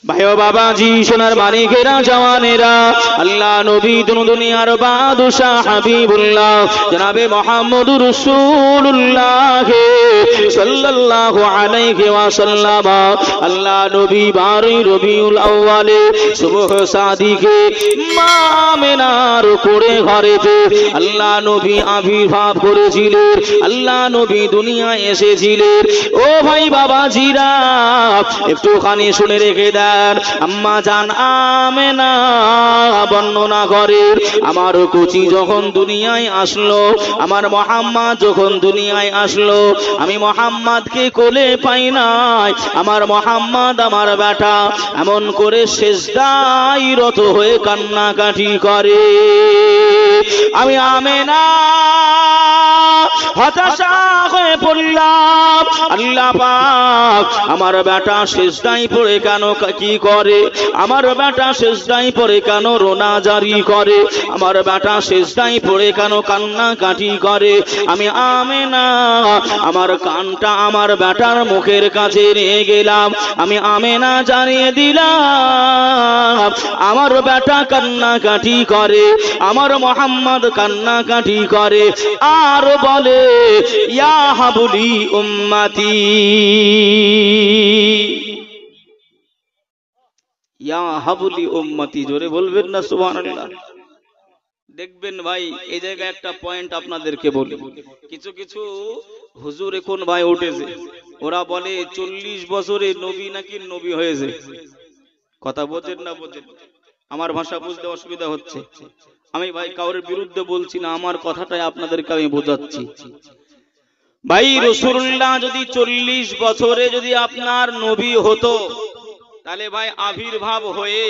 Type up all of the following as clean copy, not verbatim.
ভাইও বাবাজি সোনার মানিকেরা জওয়ানেরা আল্লাহ নবী দুনিয়ার বাদশা হাবিবুল্লাহ জনাবে মুহাম্মদুর রাসূলুল্লাহ সাল্লাল্লাহু আলাইহি ওয়াসাল্লাম আল্লাহ নবী 12 রবিউল আউয়ালে সুবহ সাদিকে মা আমিনার কোলে ঘরেতে আল্লাহ নবী আবির্ভাব করেছিলেন আল্লাহ নবী দুনিয়ায় এসেছিলেন ও ভাই বাবাজিরা একটুখানি শুনে রেখে দেন আম্মা জান আমেনা বর্ণনা করে আমার কুচি যখন দুনিয়ায় আসলো আমার মুহাম্মদ যখন দুনিয়ায় আসলো আমি মুহাম্মদকে কোলে পাই নাই আমার মুহাম্মদ আমার বেটা এমন করে সিজদায় রত হয়ে কান্নাকাটি করে আমি আমেনা হতাশা হয়ে পড়লাম আল্লাহ পাক আমার বেটা সিজদায় পড়ে কেন কি করে আমার বেটা সিজদায় পড়ে কেন রোনা জারি করে আমার বেটা সিজদায় পড়ে কেন কান্নাকাটি করে আমি আমেনা আমার কানটা আমার বেটার মুখের কাছে নিয়ে গেলাম আমি আমেনা জানিয়ে দিলাম আমার বেটা কান্নাকাটি করে আমার মুহাম্মদ কান্নাকাটি করে আর বলে ইয়া হাবলি উম্মতি ইয়া হাবলি উম্মতি জোরে বলবেন না সুবহানাল্লাহ দেখবেন ভাই এই জায়গায় একটা পয়েন্ট আপনাদেরকে বলি কিছু কিছু হুজুর এখন ভাই উঠেছে ওরা বলে 40 বছরে নবী নাকি নবী হয়েছে কথা বোঝেন না বোঝেন আমার ভাষা বুঝতে অসুবিধা হচ্ছে আমি ভাই কাউরের বিরুদ্ধে বলছি না আমার কথাটাই আপনাদেরকে আমি বোঝাচ্ছি ভাই রাসূলুল্লাহ যদি 40 বছরে যদি আপনার নবী হতো তাহলে ভাই আবির্ভাব হয়ে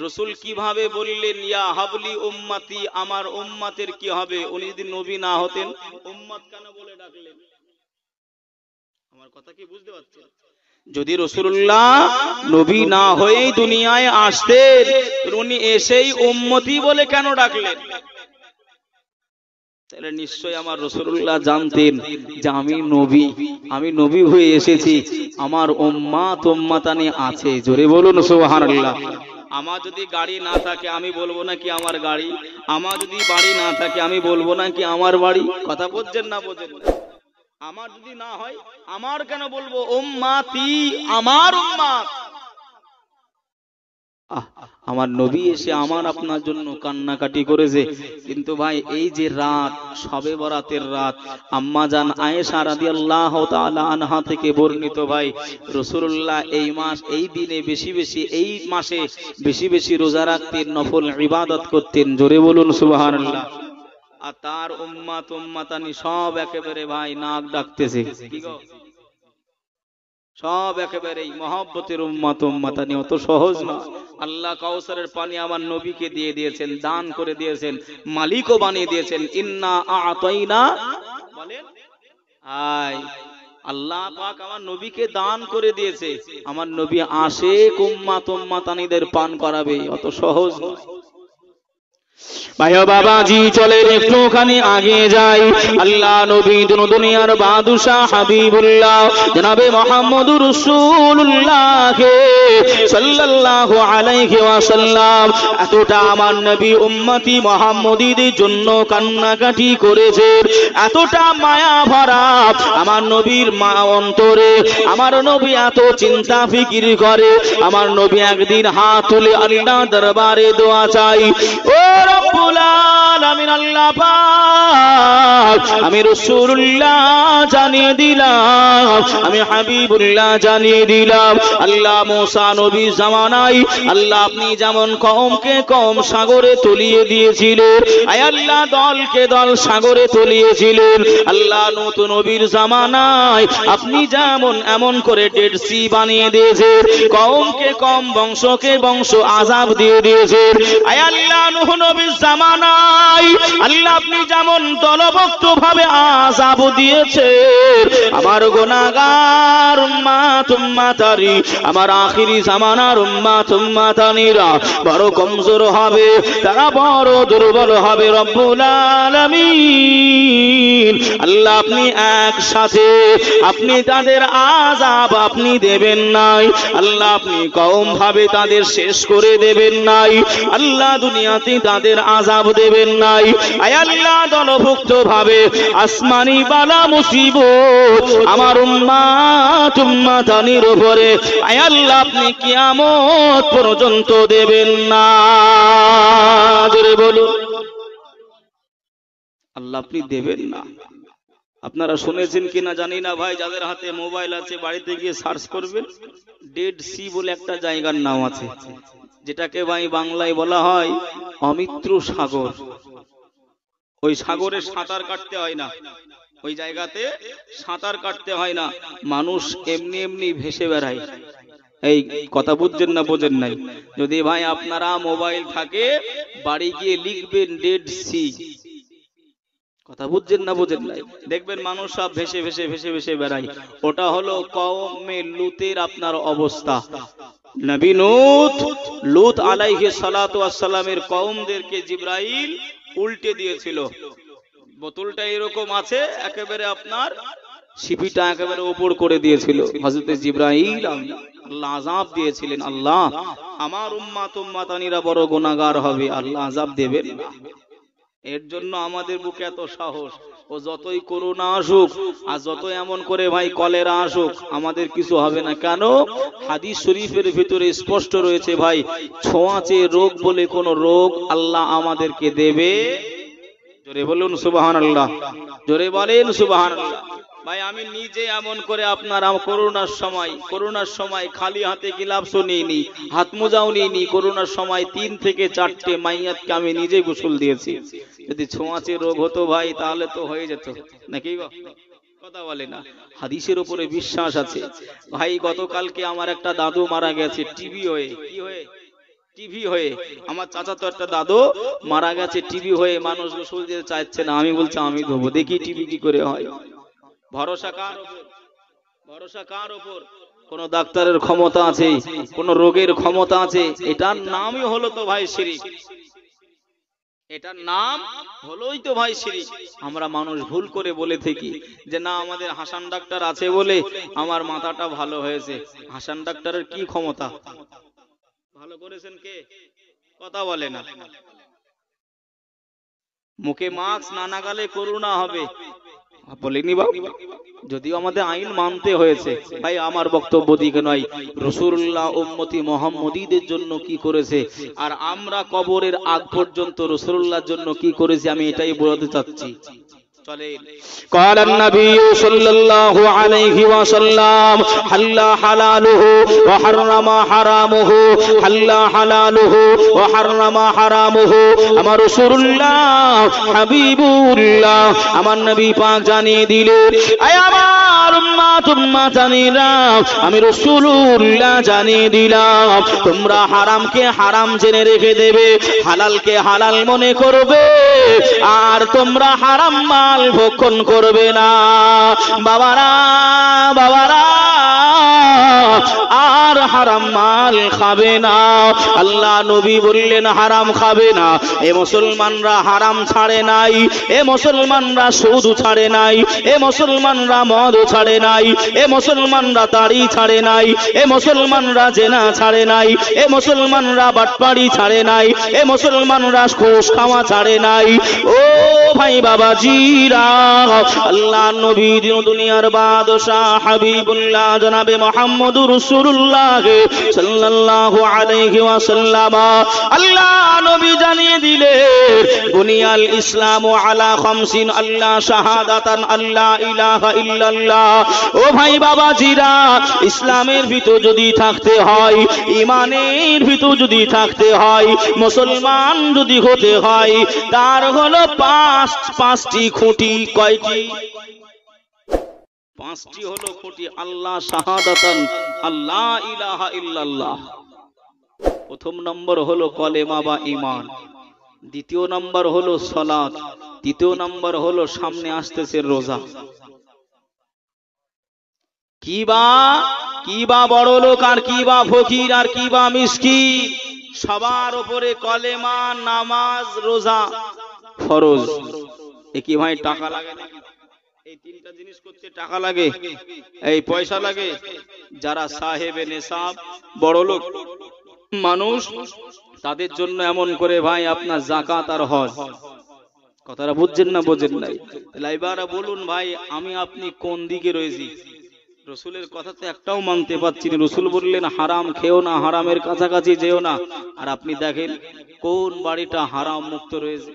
রাসূল কিভাবে বললেন ইয়া হাবলি উম্মতি আমার উম্মতের কি হবে উনি যদি নবী না হতেন উম্মত কেন বলে ডাকলেন আমার কথা কি বুঝতে পারছেন যদি রাসূলুল্লাহ নবী না হয়ে দুনিয়ায় আসতেন উনি এসেই উম্মতি বলে কেন ডাকলেন তাহলে নিশ্চয় আমার রাসূলুল্লাহ জানতেন যে আমি নবী হয়ে এসেছি আমার উম্মত উম্মতানি আছে জোরে বলুন সুবহানাল্লাহ আমার যদি গাড়ি না থাকে আমি বলবো না কি আমার গাড়ি আমার যদি বাড়ি না থাকে আমি বলবো না কি আমার বাড়ি কথা বুঝছেন না বোঝেন না আমার যদি না হয় আমার কেন বলবো উম্মতি আমার উম্মত আমার নবী এসে আমার আপনার জন্য কান্নাকাটি করেছে কিন্তু ভাই এই যে রাত শবে বরাতের রাত আম্মা জান আয়েশা রাদিয়াল্লাহু তাআলা আনহা থেকে বর্ণিত ভাই রাসূলুল্লাহ এই মাস এই দিনে বেশি বেশি এই মাসে বেশি বেশি রোজা রাখতেন নফল ইবাদত করতেন জোরে বলুন সুবহানাল্লাহ আর তার উম্মত উম্মতানি সব একেবারে ভাই নাক ডাকতেছে কি গো সব একেবারে মহব্বতের উম্মত উম্মতানি অত সহজ না আল্লাহ কাউসারের পানি আমার নবীকে দিয়ে দিয়েছেন দান করে দিয়েছেন মালিকও বানিয়ে দিয়েছেন ইন্না আতাইনা বলেন আয় আল্লাহ পাক আমার নবীকে দান করে দিয়েছে আমার নবী আশিক উম্মত উম্মতানিদের পান করাবে অত সহজ না ভাইও বাবাজি চলেন একটুখানি আগে যাই আল্লাহ নবী দুনিয়ার বাদশা হাবিবুল্লাহ জনাবে মুহাম্মদুর রাসূলুল্লাহ সাল্লাল্লাহু আলাইহি ওয়াসাল্লাম এতটা আমার নবী উম্মতি মুহাম্মদীদের জন্য কান্নাকাটি করেছে এতটা মায়া ভরা আমার নবীর মা অন্তরে আমার নবী এত চিন্তা ফিকির করে আমার নবী একদিন হাত তুলে আল্লাহ দরবারে দোয়া চাই ও রব্বুল আলামিন আল্লাহ পাক আমি রাসূলুল্লাহ জানিয়ে দিলাম আমি হাবিবুল্লাহ জানিয়ে দিলাম আল্লাহ মুসা নবী জামানায় আল্লাহ আপনি যেমন কওমকে কওম সাগরে তলিয়ে দিয়েছিলেন আয় আল্লাহ দলকে দল সাগরে তলিয়েছিলেন আল্লাহ নূহ নবীর জামানায় আপনি যেমন এমন করে ডেড সি বানিয়ে দিয়েছেন কওমকে কওম বংশকে বংশ আযাব দিয়ে দিয়েছেন আয় আল্লাহ নূহ নবীর জামানায় আল্লাহ আপনি যেমন দলবদ্ধ ভাবে আযাব দিয়েছেন আমার গুনাহগার উম্মাত উম্মাতারি আমার আখিরি জামানার উম্মাত উম্মাতানিরা বড় কমজোর হবে, তারা বড় দুর্বল হবে। রব্বুল আলামিন আল্লাহ আপনি একসাথে আপনি তাদের আযাব আপনি দেবেন নাই, আল্লাহ আপনি কওম ভাবে তাদের শেষ করে দেবেন নাই, আল্লাহ দুনিয়াতে তাদের আযাব দেবেন নাই। আয় আল্লাহ দলভুক্ত ভাবে আসমানি বালা মুসিবত আমার উম্মাত উম্মাতানির উপরে আয় আল্লাহ আপনি কিয়ামত পর্যন্ত দেবেন না। জোরে বলুন আল্লাহ আপনি দেবেন না। আপনারা শুনেছেন কিনা জানি না ভাই, যাদের হাতে মোবাইল আছে বাড়িতে গিয়ে সার্চ করবেন, ডেড সি বলে একটা জায়গার নাম আছে, যেটাকে ভাই বাংলায় বলা হয় অমিত্র সাগর। ওই সাগরে সাঁতার কাটতে হয় না, ওই জায়গাতে সাঁতার কাটতে হয় না, মানুষ এমনি এমনি ভেসে বেড়ায়। এই কথা বুঝছেন না বোঝেন নাই? যদি ভাই আপনারা মোবাইল থাকে বাড়ি গিয়ে লিখবেন ডেড সি, কথা বুঝছেন না বোঝেন নাই, দেখবেন মানুষ সব ভেসে ভেসে ভেসে ভেসে বেড়ায়। ওটা হলো কওমে লুতের আপনার অবস্থা। নবী লূত আলাইহিস সালাতু ওয়াস সালামের কওমদেরকে জিবরাইল উল্টে দিয়েছিল। বোতলটা এরকম আছে, একেবারে আপনার শিপিটা একেবারে উপর করে দিয়েছিল হযরত জিবরাইল। আল্লাহ আযাব দিয়েছিলেন, আল্লাহ আমার উম্মাত উম্মাতানিরা বড় গুনাহগার হবে, আল্লাহ আযাব দেবেন না। এর জন্য আমাদের বুকে এত সাহস, ও যতই করোনা আসুক আর যত এমন করে ভাই কলেরা আসুক আমাদের কিছু হবে না। কেন? হাদিস শরীফের ভিতরে স্পষ্ট রয়েছে ভাই, ছোঁয়াচে রোগ বলে কোন রোগ আল্লাহ আমাদেরকে দেবে। জোরে বলুন সুবহানাল্লাহ, জোরে বলেন সুবহানাল্লাহ। ভাই আমি নিজে এমন করে আপনারা করোনার সময় খালি হাতে গ্লাভসও নিইনি, হাত মোজাও নিইনি। করোনার সময় 3 থেকে 4টে মাইয়াতকে আমি নিজে গোসল দিয়েছি। যদি ছোঁয়াচে রোগ হতো ভাই তাহলে তো হয়ে যেত নাকি? কথা বলে না, হাদিসের উপরে বিশ্বাস আছে ভাই। গতকালকে আমার একটা দাদু মারা গেছে টিবি হয়ে। কি হয়ে? টিভি হয়ে। আমার চাচা তো একটা দাদু মারা গেছে টিবি হয়ে, মানুষ গোসল দিতে চাইছে না। আমি বলছি আমি দেবো, দেখি টিবি কি করে হয়। ভরসা কার উপর? ভরসা কার উপর? কোন ডাক্তারের ক্ষমতা আছে? কোন রোগের ক্ষমতা আছে? এটার নামই হলো তো ভাই শিরক। এটার নাম হলোই তো ভাই শিরক। আমরা মানুষ ভুল করে বলে থাকি যে না আমাদের হাসান ডাক্তার আছে বলে আমার মাথাটা ভালো হয়েছে। হাসান ডাক্তারের কি ক্ষমতা? ভালো করেছেন কে? কথা বলে না। মুখে মাস্ক না লাগালে করোনা হবে বলেনি বাবা। যদিও আমাদের আইন মানতে হয়েছে ভাই, আমার বক্তব্য দিকে নয়। রাসূলুল্লাহ উম্মতি মুহাম্মদীদের জন্য কি করেছে আর আমরা কবরের আগ পর্যন্ত রাসূলুল্লাহর জন্য কি করেছি আমি এটাই বলতে চাচ্ছি। قال النبي صلى الله عليه وسلم حل حلاله وحرم حرامه حل حلاله وحرم حرامه আমার রাসূলুল্লাহ হাবিবুল্লাহ আমার নবী পাক জানিয়ে দিলেন, আয় আমার উম্মাত উম্মাতানিরা আমি রাসূলুল্লাহ জানিয়ে দিলাম, তোমরা হারামকে হারাম জেনে রেখে দেবে, হালালকে হালাল মনে করবে, আর তোমরা হারাম মাল ভক্ষণ করবে না। বাবারা বাবারা আর হারাম মাল খাবে না। আল্লাহ নবী বললেন হারাম খাবে না। এ মুসলমানরা হারাম ছাড়ে নাই, এ মুসলমানরা সুদ ছাড়ে নাই, এ মুসলমানরা মদ ছাড়ে নাই, এ মুসলমানরা তাড়ি ছাড়ে নাই, এ মুসলমানরা জেনা ছাড়ে নাই, এ মুসলমানরা বাটপাড়ি ছাড়ে নাই, এ মুসলমানরা ঘুষ খাওয়া ছাড়ে নাই। ও ভাই বাবাজিরা, আল্লাহ নবী দুনিয়ার বাদশাহ হাবিবুল্লাহ জনাবে মুহাম্মদুর রাসূলুল্লাহ সাল্লাল্লাহু আলাইহি ওয়াসাল্লাম আল্লাহ নবী জানিয়ে দিলেন, বুনিয়াল ইসলামু আলা খামসিন আল্লাহ শাহাদাতান আল্লা ইলাহা ইল্লাল্লাহ। ও ভাই বাবাজিরা, ইসলামের ভিতর যদি থাকতে হয়, ঈমানের ভিতর যদি থাকতে হয়, মুসলমান যদি হতে হয়, তার হলো পাঁচটি খুঁটি। কয়টি? 5টি হলো খুঁটি। আল্লাহ শাহাদাতান আল্লা ইলাহা ইল্লাল্লাহ। প্রথম নম্বর হলো কলেমা বা ঈমান। দ্বিতীয় নাম্বার হলো সালাত, তৃতীয় নাম্বার হলো সামনে আসতেছে রোজা। কিবা বড় লোক আর কিবা ফকির আর কিবা মিসকিন, সবার উপরে কলেমা, নামাজ, রোজা ফরজ। এ কি ভাই টাকা লাগে নাকি? এই তিনটা জিনিস করতে টাকা লাগে, এই পয়সা লাগে? যারা সাহেবে নেশাব বড় লোক মানুষ তাদের জন্য এমন করে ভাই আপনার যাকাত আর হজ। কথাটা বুঝছেন না বোঝেন নাই? লাইবারা বলুন ভাই আমি আপনি কোন দিকে রয়েছি? রসুলের কথা তো একটাও মানতে পারছি না। রসুল বললেন হারাম খেও না, হারামের কাছাকাছি যেও না, আর আপনি দেখেন কোন বাড়িটা হারাম মুক্ত রয়েছে,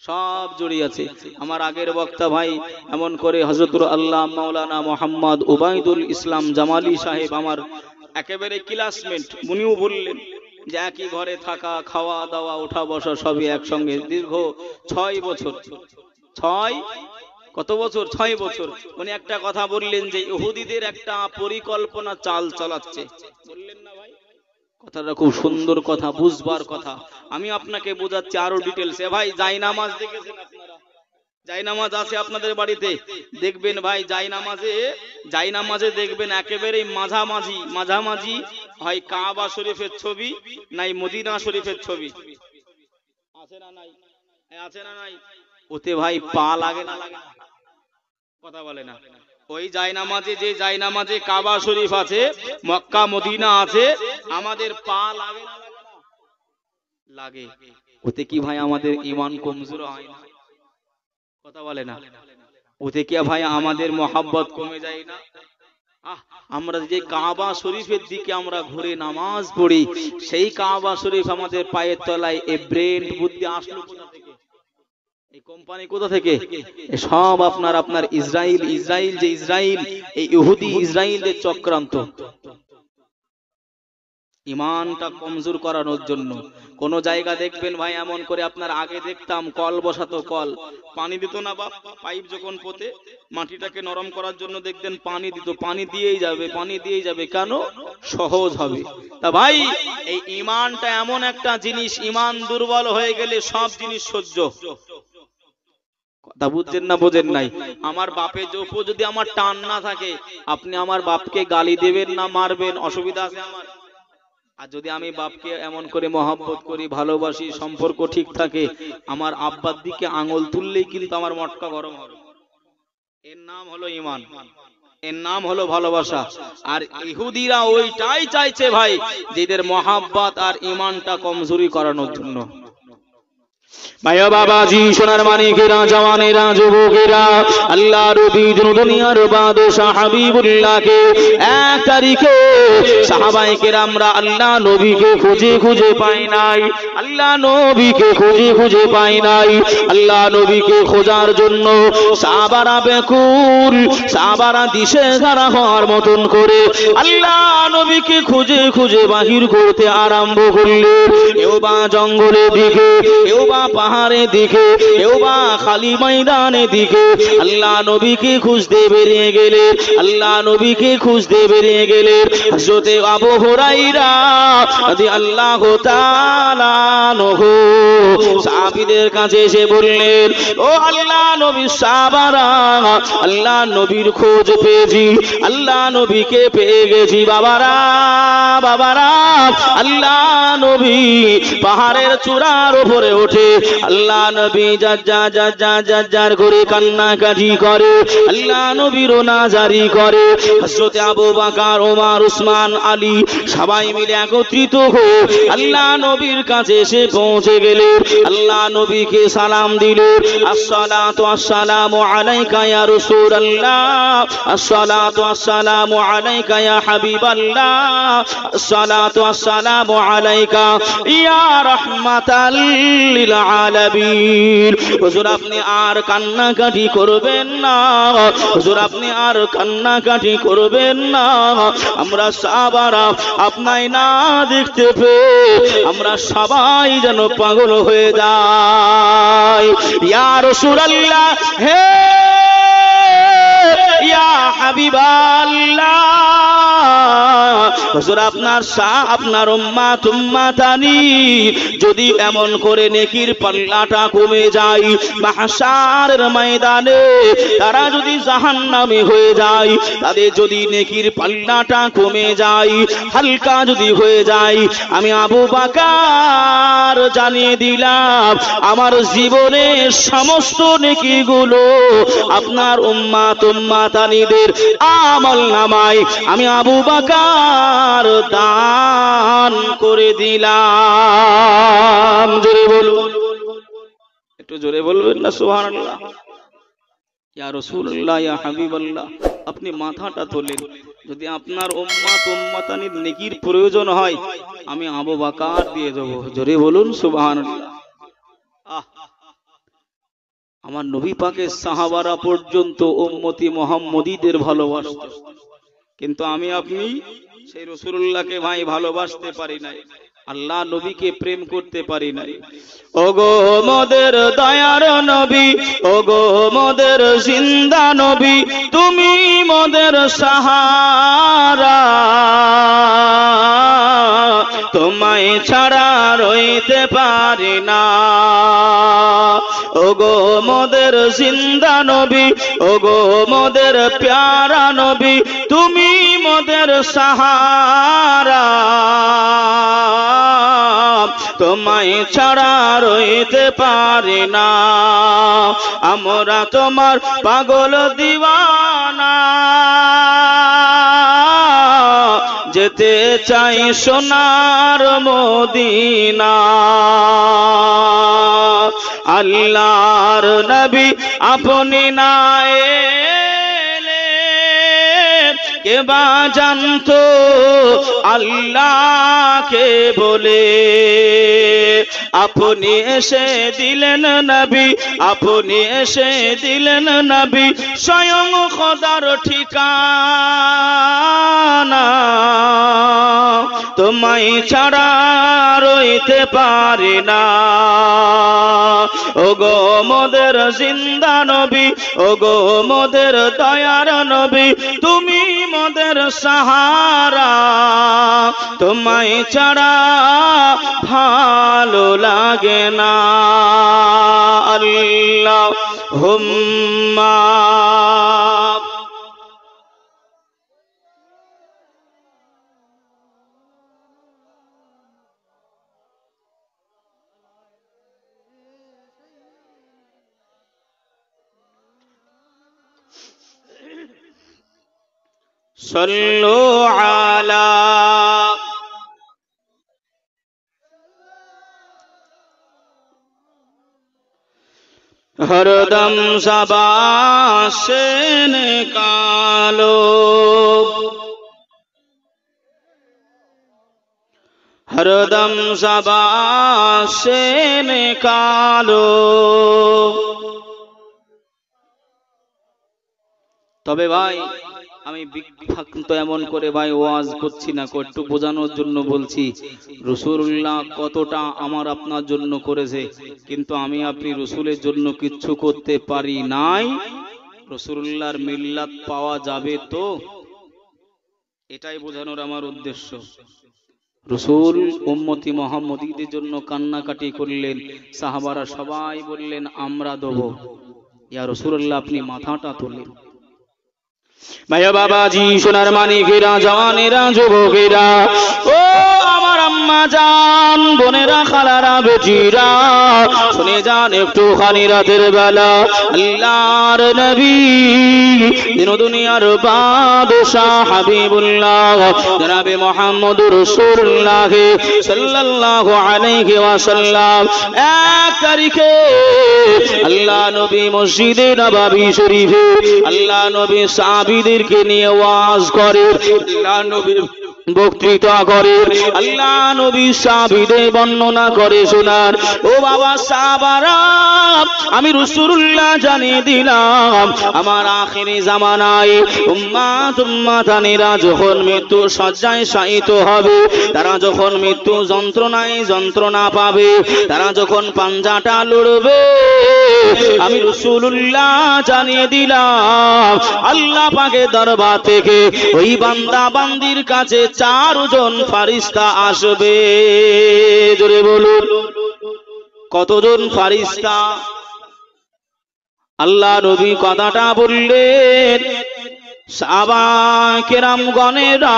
সব জড়িয়ে আছে। আমার আগের বক্তা ভাই এমন করে হযরতুল আল্লাহ মাওলানা মোহাম্মদ উবাইদুল ইসলাম জামালি সাহেব আমার একেবারে ক্লাসমেট, উনিও বললেন যে একই ঘরে থাকা, খাওয়া দাওয়া, ওঠা বসা সবই একসঙ্গে, দীর্ঘ 6 বছর। কত বছর? 6 বছর। উনি একটা কথা বললেন যে ইহুদিদের একটা পরিকল্পনা চাল চালাচ্ছে, বললেন না ভাই? কথাটা খুব সুন্দর কথা, বুঝবার কথা। আমি আপনাকে বোঝাচ্ছি আরো ডিটেলসে। ভাই জায়নামাজ দেখেছেন আপনারা? জায়নামাজ আছে আপনাদের বাড়িতে? দেখবেন ভাই জায়নামাজে দেখবেন একেবারে মাঝামাঝি হয় কাবা শরীফের ছবি, নাই মদিনা শরীফের ছবি। আছে না নাই? আছে না নাই? ওতে ভাই পা লাগে না লাগে? কথা বলে না? ওই জায়নামাজে, যে জায়নামাজে কাবা শরীফ আছে, মক্কা মদিনা আছে, আমাদের পা লাগে না লাগে? ওতে কি ভাই আমাদের ঈমান কমজোর হয় না? কথা বলে না? ওতে কি ভাই আমাদের মহব্বত কমে যায় না? আমরা যে কাবা শরীফের দিকে আমরা ঘুরে নামাজ পড়ি, সেই কাবা শরীফ আমাদের পায়ের তলায়। এই ব্রেন বুদ্ধি আসলো কোথা থেকে? এই কোম্পানি কোথা থেকে? সব আপনার ইসরায়েল যে ইসরায়েল, এই ইহুদি ইসরায়েলের চক্রান্ত। ইমানটা কমজোর করানোর জন্য কোন জায়গা দেখবেন ভাই এমন করে, আপনার আগে দেখতাম কল বসাতো, কল পানি দিত না, বা পাইপ যখন পোতে মাটিটাকে নরম করার জন্য দেখতেন পানি দিত, পানি দিয়েই যাবে। কেন? সহজ হবে। তা ভাই এই ইমানটা এমন একটা জিনিস, ইমান দুর্বল হয়ে গেলে সব জিনিস সহ্য। কথা বুঝছেন না বোঝেন নাই? আমার বাপের ওপর যদি আমার টান না থাকে, আপনি আমার বাপকে গালি দেবেন না মারবেন, অসুবিধা আছে আমার? আর যদি আমি বাপকে এমন করে মহব্বত করি, ভালোবাসি, সম্পর্ক ঠিক থাকে, আমার আব্বার দিকে আঙুল তুললেই কিন্তু আমার মটকা গরম হবে। এর নাম হলো ঈমান, এর নাম হলো ভালোবাসা। আর ইহুদিরা ওইটাই চাইছে ভাই, যেদের মহব্বত আর ঈমানটা কমজোরি করানোর জন্য। ভাইয়া বাবাজি, সোনার মানিকেরা, জওয়ানেরা, যুবকেরা, আল্লাহ নবী দুনিয়ার বাদশা হাবিবুল্লাহকে 1 তারিখে সাহাবায়ে কেরামরা আল্লাহ নবীকে খুঁজে পায় নাই। আল্লাহ নবীকে খুঁজে পায় নাই। আল্লাহ নবীকে খোঁজার জন্য সাহাবারা বেকুল, সাহাবারা দিশেহারা হওয়ার মতন করে আল্লাহ নবীকে খুঁজে বাহির করতে আরম্ভ করলেন। কেউ বা জঙ্গলের দিকে, কেউ বা পাহাড়ের দিকে, কেউ বা খালি ময়দানের দিকে আল্লাহ নবীকে খুঁজতে বেরিয়ে গেলেন। আল্লাহ নবীকে খুঁজতে বেরিয়ে গেলেন। হযরতে আবু হুরায়রা রাদিয়াল্লাহু তাআলা আনহু সাহাবীদের কাছে এসে বললেন, ও আল্লাহ নবীর সাহাবারা, আল্লাহ নবীর খোঁজ পেয়েছি, আল্লাহ নবীকে পেয়ে গেছি। বাবারা আল্লাহ নবী পাহাড়ের চূড়ার উপরে ওঠে, আল্লাহ নবী যার করে কান্নাকাটি করে, আল্লাহ নবী রোনাজারি করে। হযরতে আবু বকর, ওমর, উসমান, আলী সবাই মিলে একত্রিত হয়ে আল্লাহ নবীর কাছে এসে পৌঁছে গেলেন। আল্লাহ নবীকে সালাম দিলেন, আসসালাতু আসসালামু আলাইকা ইয়া রাসূলুল্লাহ, আসসালাতু আসসালামু আলাইকা ইয়া হাবিবাল্লাহ, আসসালাতু আসসালামু আলাইকা ইয়া রাহমাতাল লিল আলামিন। হুজুর আপনি আর কান্নাকাটি করবেন না, হুজুর আপনি আর কান্নাকাটি করবেন না। আমরা সাহাবারা আপনায় না দেখতে পেয়ে আমরা সবাই যেন পাগল হয়ে যাই। ইয়া রাসূলুল্লাহ, হে ইয়া হাবিবাল্লাহ, হুজুর আপনার উম্মাতানি যদি এমন করে নেকির পাল্লাটা কমে যায়, মাহশারের ময়দানে তারা যদি জাহান্নামী হয়ে যায়, তাদের যদি নেকির পাল্লাটা কমে যায়, হালকা যদি হয়ে যায়, আমি আবু বকর জানিয়ে দিলাম আমার জীবনের সমস্ত নেকিগুলো আপনার উম্মাতানিদের আমল নামায় আমি আবু বকর দান করে দিলাম। জোরে বলুন, একটু জোরে বলবেন না সুবহানাল্লাহ। ইয়া রাসূলুল্লাহ, ইয়া হাবিবাল্লাহ, আপনি মাথাটা তোলেন। যদি আপনার উম্মাতানির নেকির প্রয়োজন হয় আমি আবু বকর দিয়ে দেব। জোরে বলুন সুবহানাল্লাহ। আমার নবী পাকের সাহাবারা পর্যন্ত উম্মতি মুহাম্মদীদের ভালোবাসত, কিন্তু আমি আপনি সেই রাসূলুল্লাহকে ভাই ভালোবাসতে পারি নাই, আল্লাহ নবীকে প্রেম করতে পারি নাই। ওগো মোদের দয়ার নবী, ওগো মোদের জিন্দা নবী, তুমি মোদের সাহারা, তোমায় ছাড়া রইতে পারি না। ওগো মোদের জিন্দা নবী, ওগো মোদের প্যারা নবী, তুমি মোদের সাহারা, তোমায় ছাড়া রইতে পারি না। আমরা তোমার পাগল দিওয়ানা, যেতে চাই সোনার মদিনা। আল্লাহর নবী আপনি না এলে কে বা জানতো আল্লাহকে বলে, আপনি এসে দিলেন নবী, আপনি এসে দিলেন নবী, স্বয়ং খোদার ঠিকানা, তোমায় ছাড়া রইতে পারি না। ওগো মোদের জিন্দা নবী, ওগো মোদের দয়ার নবী, তুমি মোদের সাহারা, তোমায় ছাড়া ভালো লাগে না। আল্লাহুম্মা সল্লু আলা हरदम ज़बान से निकालो, हरदम ज़बान से निकालो। तबे भाई আমি বিক্ষান্ত এমন করে ভাই ওয়াজ করছি না, একটু বোঝানোর জন্য বলছি রাসূলুল্লাহ কতটা আমার আপনার জন্য করেছে, কিন্তু আমি আপনি রাসূলের জন্য কিচ্ছু করতে পারি নাই। রাসূলুল্লাহর মিল্লাত পাওয়া যাবে তো, এটাই বোঝানোর আমার উদ্দেশ্য। রাসূল উম্মতি মুহাম্মদীদের জন্য কান্নাকাটি করলেন, সাহাবারা সবাই বললেন আমরা দেব। ইয়া রাসূলুল্লাহ আপনি মাথাটা তোলেন। ভাইয়া বাবাজি, সোনার মানিকেরা, জওয়ানেরা, যুবকেরা, ও আমার আম্মা জান, বোনেরা, খালারা, বেটিরা, শুনে যান একটুখানি রাতের বেলা আল্লাহর নবী দিন দুনিয়ার বাদশাহ হাবিবুল্লাহ জনাবে মুহাম্মদুর রাসূলুল্লাহ সাল্লাল্লাহু আলাইহি ওয়াসাল্লাম 1 তারিখে আল্লাহ নবী মসজিদে নববী শরীফে আল্লাহ নবী সাহাবীদেরকে নিয়ে ওয়াজ করে, আল্লাহ নবীর বক্তৃতা করে, আল্লাহ নবী সাহাবীদের বর্ণনা করে শোনার। ও বাবা সাহাবারা, আমি রাসূলুল্লাহ জানিয়ে দিলাম আমার আখিরি জামানায় উম্মাতানিরা যখন মৃত্যু শয্যায় শায়িত হবে, তারা যখন মৃত্যু যন্ত্রণায় যন্ত্রণা পাবে, তারা যখন পাঞ্জাটা লড়বে, আমি রাসূলুল্লাহ জানিয়ে দিলাম আল্লাহ পাকের দরবার থেকে ওই বান্দা বান্দির কাছে 4 জন ফেরেশতা আসবে। জোরে বলুন কতজন ফেরেশতা? আল্লাহ নবী কথাটা বললেন, সাহাবায়ে কেরামগণেরা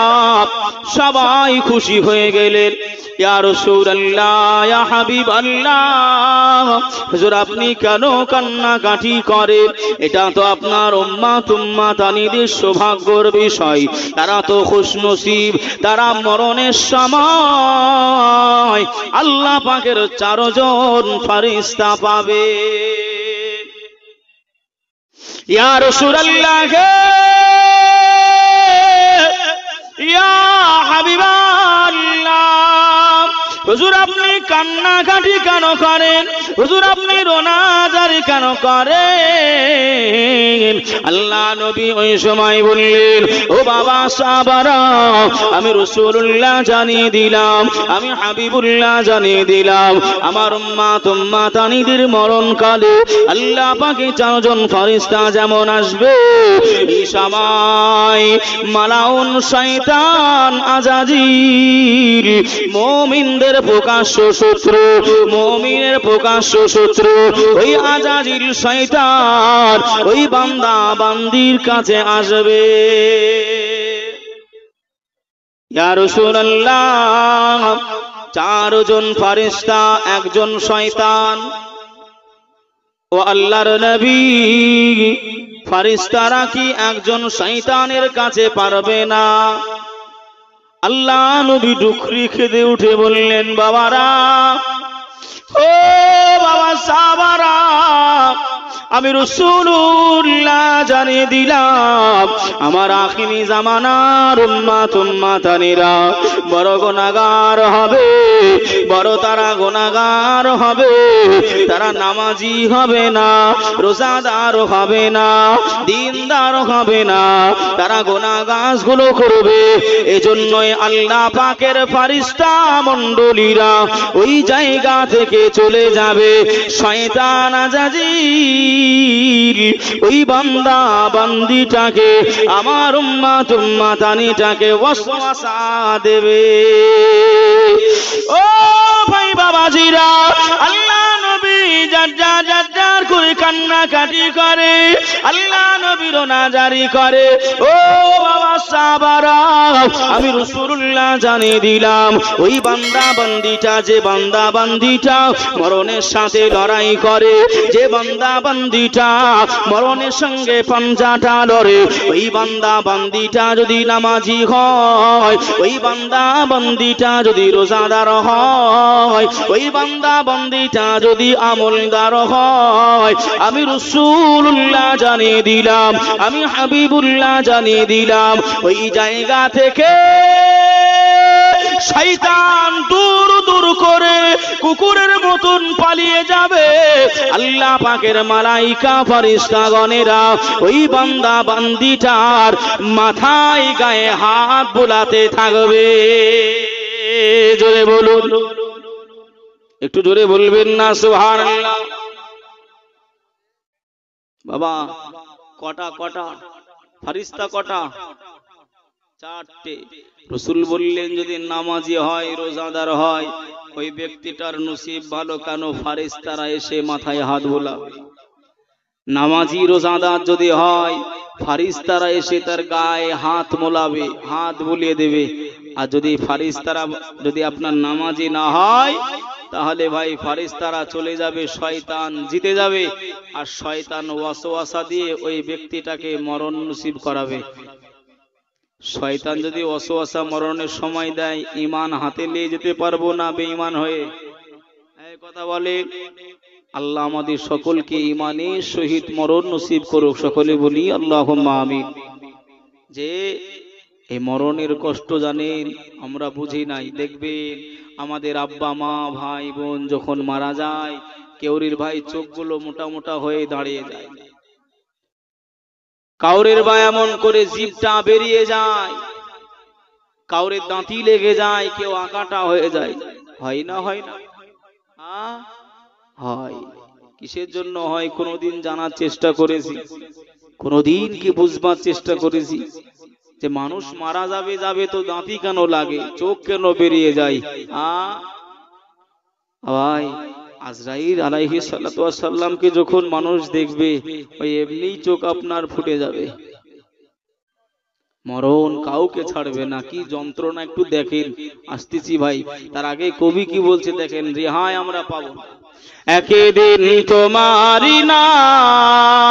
সবাই খুশি হয়ে গেলেন। ইয়া রাসূলুল্লাহ, ইয়া হাবিবাল্লাহ, হুজুর আপনি কেন কান্নাকাটি করেন? এটা তো আপনার উম্মাতানিদের সৌভাগ্যের বিষয়। তারা তো খুশনসিব, তারা মরণের সময় আল্লাহ পাকের 4 জন ফেরেশতা পাবে। ইয়া রাসূলুল্লাহ, ইয়া হাবিবাল্লাহ, হুজুর আপনি কান্নাকাটি কেন করেন? হুজুর আপনি রোনাজারি কেন করেন? আল্লাহ নবী ওই সময় বললেন, ও বাবা সাহাবারা, আমি রাসূলুল্লাহ জানিয়ে দিলাম, আমি হাবিবুল্লাহ জানিয়ে দিলাম, আমার উম্মাতানিদের মরণকালে আল্লাহ পাকে 4 জন ফেরেশতা যেমন আসবে, এই সময় মালাউন শয়তান আজাজিল, মুমিনদের প্রকাশ্য শত্রু, মুমিনের প্রকাশ্য শত্রু ওই আজাজিল শয়তান ওই বান্দা বান্দির কাছে আসবে। ইয়া রাসূলুল্লাহ, 4 জন ফেরেশতা, 1 জন শয়তান। ও আল্লাহর নবী, ফেরেশতারা কি 1 জন শয়তানের কাছে পারবে না? আল্লাহ নবী ডুকরি খেতে উঠে বললেন, বাবারা, ও বাবা সাহাবারা, আমি রাসূলুল্লাহ জানিয়ে দিলাম আমার আখিরি জামানার উম্মাতানিরা বড় গুনাহগার হবে, বড় তারা গুনাহগার হবে। তারা নামাজি হবে না, রোজাদার হবে না, দিনদার হবে না, তারা গুনাহগাছগুলো করবে। এজন্যই আল্লাহ পাকের ফেরেশতা মণ্ডলীরা ওই জায়গা থেকে চলে যাবে। শয়তান আজাজিল ওই বান্দা বান্দিটাকে, আমার উম্মাতানিটাকে ওয়াসওয়াসা দেবে। ও ভাই বাবাজিরা, আল্লাহ নবী যার করে কান্নাকাটি করে, আল্লাহ নবী রোনাজারি করে। ও বাবা সাহাবারা, আমি রাসূলুল্লাহ জানিয়ে দিলাম ওই বান্দা বান্দিটা, যে বান্দা বান্দিটা মরণের সাথে লড়াই করে, যে বান্দা বান্দিটা মরণের সঙ্গে পাঞ্জাটা লড়ে, ওই বান্দা বান্দিটা যদি নামাজি হয়, ওই বান্দা বান্দিটা যদি রোজাদার হয়, ওই বান্দা বান্দিটা যদি আমলদার হয়, আমি রাসূলুল্লাহ জানিয়ে দিলাম, আমি হাবিবুল্লাহ জানিয়ে দিলাম, ওই জায়গা থেকে শয়তান দূর দূর করে কুকুরের মতন পালিয়ে যাবে। আল্লাহ পাকের মালাইকা ফেরেশতাগণেরা ওই বান্দা বান্দিটার মাথায় গায়ে হাত বোলাতে থাকবে। জোরে বলুন, একটু জোরে বলবেন না সুবহানাল্লাহ। বাবা কটা ফেরেশতা কটা? 4টে। রাসূল বললেন, যদি নামাজি হয়, রোজাদার হয়, ওই ব্যক্তিটার নসিব ভালো। কেন? ফেরেশতারা এসে মাথায় হাত বোলাবে। নামাজি রোজাদার যদি হয়, ফেরেশতারা এসে তার গায়ে হাত মোলাবে, হাত বুলিয়ে দেবে। আর যদি ফেরেশতারা যদি আপনার নামাজি না হয়, তাহলে ভাই ফেরেশতারা চলে যাবে, শয়তান জিতে যাবে, আর শয়তান ওয়াসওয়াসা দিয়ে ওই ব্যক্তিটাকে মরণ নসিব করাবে। শয়তান যদি ওয়াসওয়াসা মরণের সময় দেয়, ঈমান হাতে নিয়ে যেতে পারবো না বেঈমান হয়ে। এই কথা বলে। আল্লাহ আমাদের সকলকে ঈমানের সহিত মরণ নসিব করুক। সকলে বলি আল্লাহুম্মা আমিন। যে এই মরণের কষ্ট জানেন, আমরা বুঝি নাই। দেখবেন আমাদের আব্বা মা ভাই বোন যখন মারা যায়, কেউরির ভাই চোখগুলো মোটা মোটা হয়ে দাঁড়িয়ে যায়, কাউরের বা এমন করে জিভটা বেরিয়ে যায়, কাউরের দাঁতি লেগে যায়, কেউ আঁকাটা হয়ে যায়। হয় না? হয় না? হয়। কিসের জন্য হয় কোনোদিন জানার চেষ্টা করেছি? কোনোদিন কি বুঝবার চেষ্টা করেছি যে মানুষ মারা যাবে যাবে তো দাঁতি কেন লাগে, চোখ কেন বেরিয়ে যায়? ভাই, আজরাইল আলাইহিস সালাতু ওয়াস সালামকে যখন মানুষ দেখবে ওই এমনি চোখ আপনার ফুটে যাবে। মরণ কাউকে ছাড়বে না, কি যন্ত্রণা একটু দেখেন। আসতেছি ভাই, তার আগে কবি কি বলছে দেখেন, রেহাই আমরা পাবো। একদিন তোমারি নাম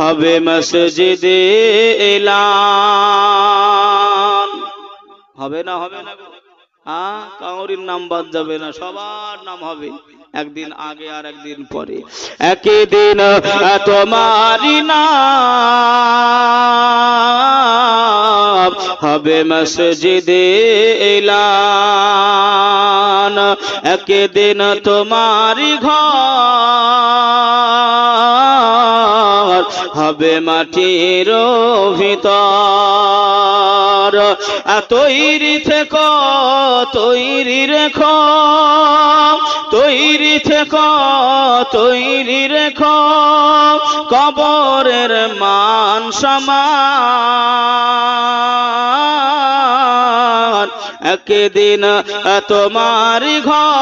হবে মসজিদে এলান। হবে না? হবে না? কাউরির নাম বাদ যাবে না, সবার নাম হবে, একদিন আগে আর একদিন পরে। একদিন তোমারি নাম হবে মসজিদে এলান, একদিন তোমারি ঘর হবে মাটির ভিতর। তৈরি থেকো, তৈরি রেখো, তৈরি থেকো, তৈরি রেখো, কবরের মান সম্মান। একদিন তোমারি ঘর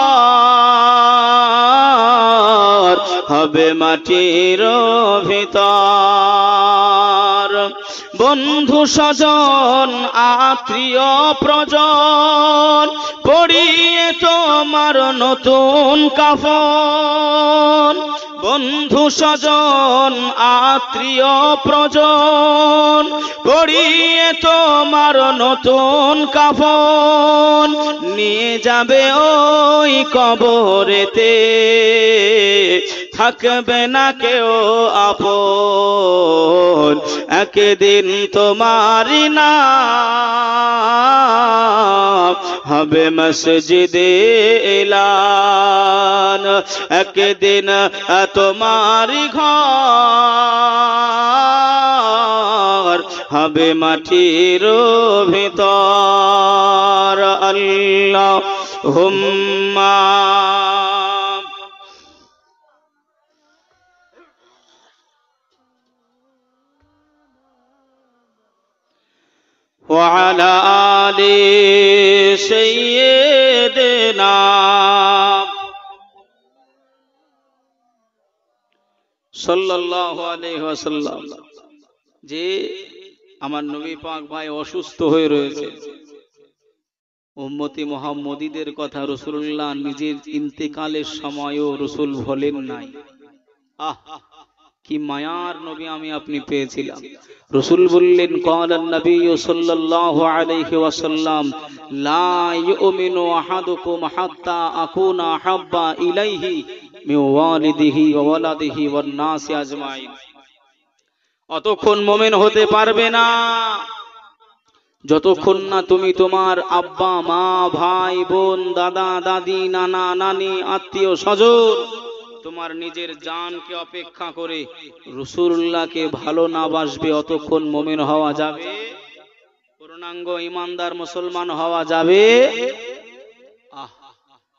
হবে মাটির ভিতর। বন্ধু স্বজন আত্মীয় প্রজন পড়িয়ে তোমার নতুন কাফন। বন্ধু স্বজন আত্মীয় প্রজন পড়িয়ে তোমার নতুন কাফন। নিয়ে যাবে ওই কবরেতে, থাকবে না কেউ আপন। একদিন তোমারি নাম হবে মসজিদে এলান, একদিন তোমারি ঘর হবে মাটির ভিতর। আল্লাহুম্মা وعلى آل سيدنا সাল্লাল্লাহু আলাইহি ওয়াসাল্লাম। যে আমার নবী পাক ভাই অসুস্থ হয়ে রয়েছে, উম্মতি মুহাম্মদীদের কথা রাসূলুল্লাহ নিজের ইন্তেকালের সময়ও রাসূল বলেন নাই। কি মায়ার নবী আমি আপনি পেয়েছিলাম। রাসূল বললেন, ক্বালান নবী সাল্লাল্লাহু আলাইহি ওয়াসাল্লাম, লা ইউমিনু আহাদুকুম হাত্তা আকুনা হাব্বা ইলাইহি মিন ওয়ালিদিহি ওয়া ওয়ালাদিহি ওয়ান নাসি আজমাইন। অতক্ষণ মুমিন হতে পারবে না যতক্ষণ না তুমি তোমার আব্বা মা ভাই বোন দাদা দাদি নানা নানি আত্মীয় স্বজন তোমার নিজের জানকে অপেক্ষা করে রাসূলুল্লাহকে ভালো না বাসবে, অতক্ষণ মুমিন হওয়া যাবে, পূর্ণাঙ্গ ঈমানদার মুসলমান হওয়া যাবে।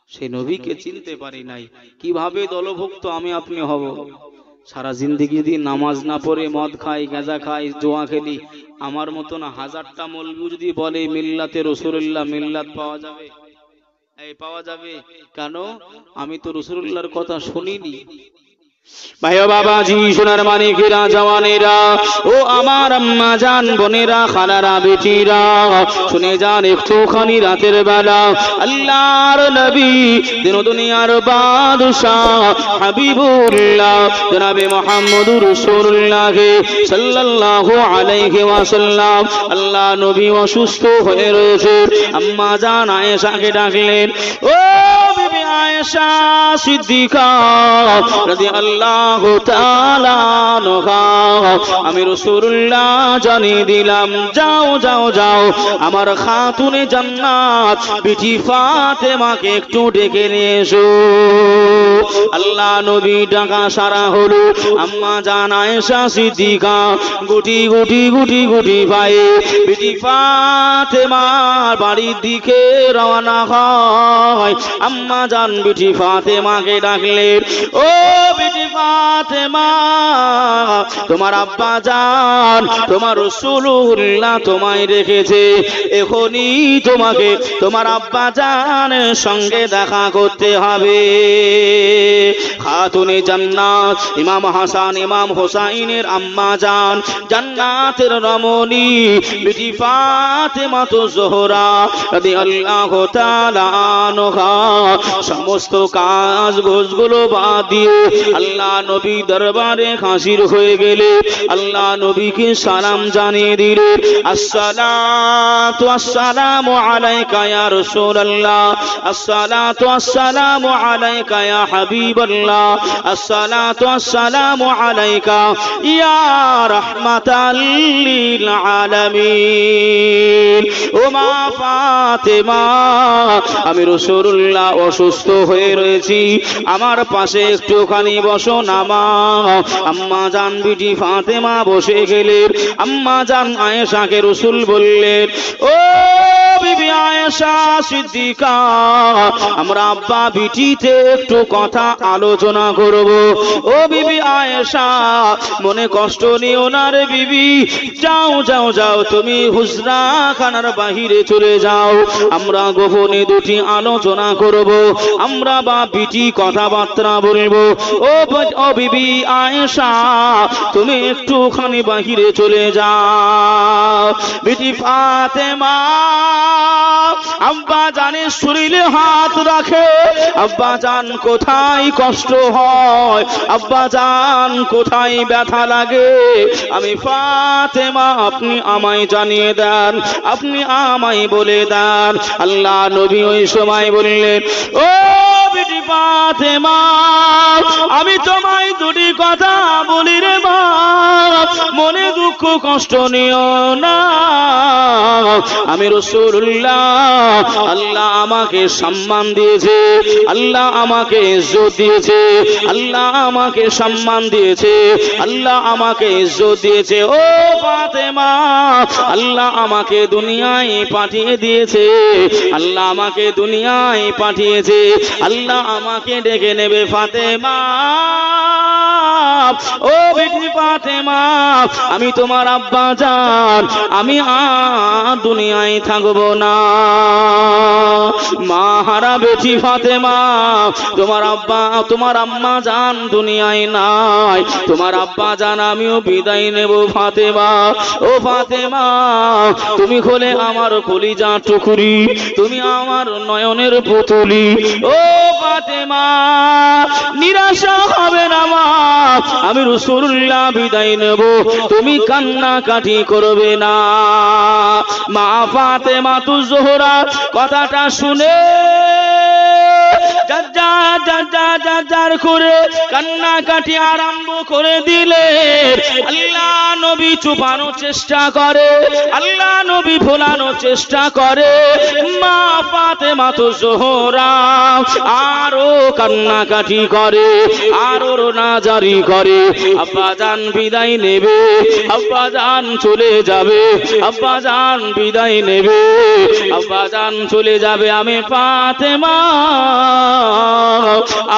সেই নবীকে চিনতে পারি নাই, কিভাবে দলভুক্ত আমি আপনি হব? সারা জিন্দেগি যদি নামাজ না পড়ে মদ খাই, গাঁজা খাই, জুয়া খেলি, আমার মতন হাজারটা মৌলবি যদি বলে মিল্লাতে রাসূলুল্লাহ, মিল্লাত পাওয়া যাবে? এই পাওয়া যাবে কেন? আমি তো রাসূলুল্লাহর কথা শুনিনি। ভাই ও বাবাজি, সোনার মানিকেরা, জওয়ানেরা, ও আমার আম্মা জান, বোনেরা, খালারা, বেটিরা, শুনে যান একটুখানি রাতের বেলা আল্লাহর নবী দিন দুনিয়ার বাদশাহ হাবিবুল্লাহ জনাবে মুহাম্মদুর রাসূলুল্লাহ সাল্লাল্লাহু আলাইহি ওয়াসাল্লাম, আল্লাহ নবী অসুস্থ হয়ে রয়েছে। আম্মা জান আয়েশাকে ডাকলেন, ও বিবি আয়েশা সিদ্দিকা রাদিয়াল্লাহু তাআলা আনহা, আমি রাসূলুল্লাহ জানিয়ে দিলাম, যাও যাও যাও, আমার খাতুনে জান্নাত বিটি ফাতেমাকে একটু ডেকে নিয়ে এসো। আল্লাহ নবী ডাকা সারা হলো। আম্মা জান আয়েশা সিদ্দিকা গুটি গুটি গুটি গুটি পায়ে বিটি ফাতেমার বাড়ির দিকে রওনা হয়। আম্মা জান বিটি ফাতেমাকে ডাকলেন, ও বিটি ফাতেমা, তোমার আব্বা জান তোমার রাসূলুল্লাহ তোমায় রেখেছে, এখনই তোমাকে তোমার আব্বা জানের সঙ্গে দেখা করতে হবে। খাতুনে জান্নাত ইমাম হাসান ইমাম হোসাইনের আম্মা জান জান্নাতের রমণী বিটি ফাতেমা জোহরা রাদিয়াল্লাহু তাআলা আনহা সমস্ত কাজ গোছগুলো বাদ দিয়ে আল্লাহ নবী দরবারে হাজির হয়ে গেলে আল্লাহ নবীকে সালাম জানিয়ে দিলেন, আসসালাতু আসসালামু আলাইকা ইয়া রাসূলুল্লাহ, আসসালাতু আসসালামু আলাইকা ইয়া হাবিবাল্লাহ, আসসালাতু আসসালামু আলাইকা ইয়া রাহমাতাল লিল আলামিন। ও মা ফাতেমা, আমি রাসূলুল্লাহ অসুস্থ হয়ে রয়েছি, আমার পাশে একটুখানি বসো না মা। আম্মা জান বিটি ফাতেমা বসে গেলেন। আম্মা জান আয়েশাকে রাসূল বললেন, ও বিবি আয়েশা সিদ্দিকা, আমরা আব্বা বিটিতে একটু কথা আলোচনা করব। ও বিবি আয়েশা, মনে কষ্ট নিও না রে বিবি, যাও যাও যাও, তুমি হুজরা খানার বাহিরে চলে যাও, আমরা গোপনে দুটি আলোচনা করব, আমরা বা বিটি কথাবার্তা বলবো। ও বিবি আয়েশা, তুমি একটুখানি বাহিরে চলে যাও। বিটি ফাতেমা আব্বা জানের শরীরে হাত রাখে, আব্বা জান কোথায় কষ্ট হয়, আব্বা জান কোথায় ব্যথা লাগে, আমি ফাতেমা আপনি আমায় জানিয়ে দেন, আপনি আমায় বলে দেন। আল্লাহ নবী ওই সময় বললেন, ও বিটি ফাতেমা, আমি তোমায় দুটি কথা বলি রে মা, মনে দুঃখ কষ্ট নিও না। আমি রাসূলুল্লাহ, আল্লাহ আমাকে সম্মান দিয়েছে, আল্লাহ আমাকে ইজ্জত দিয়েছে, আল্লাহ আমাকে সম্মান দিয়েছে, আল্লাহ আমাকে ইজ্জত দিয়েছে। ও ফাতেমা, আল্লাহ আমাকে দুনিয়ায় পাঠিয়ে দিয়েছে, আল্লাহ আমাকে দুনিয়ায় পাঠিয়েছে, আল্লাহ আমাকে ডেকে নেবে ফাতেমা। ও বিটি ফাতেমা, আমি তোমার আব্বা জান, আমি আর দুনিয়ায় থাকবো না। মা হারা বেটি ফাতেমা, তোমার আব্বা তোমার আম্মা জান দুনিয়ায় নাই, তোমার আব্বা জান আমিও বিদায় নেব ফাতেমা। ও ফাতেমা, তুমি হলে আমার কলিজা টুকরি, তুমি আমার নয়নের পুতুলি। ও ফাতেমা, নিরাশা হবে না মা, আমি রাসূলুল্লাহ বিদায় নেব, তুমি কান্নাকাটি করবে না। মা ফাতেমা জোহরা কথাটা শুনে যার করে কান্নাকাটি আরম্ভ করে দিলেন। আল্লাহ নবী চুপানোর চেষ্টা করে, আল্লাহ নবী ভোলানোর চেষ্টা করে। মা ফাতেমা জোহরা আরো কান্নাকাটি করে, আরো রোনাজারি করে। আব্বা জান বিদায় নেবে, আব্বা জান চলে যাবে, আব্বা জান বিদায় নেবে, আব্বা জান চলে যাবে। আমি ফাতেমা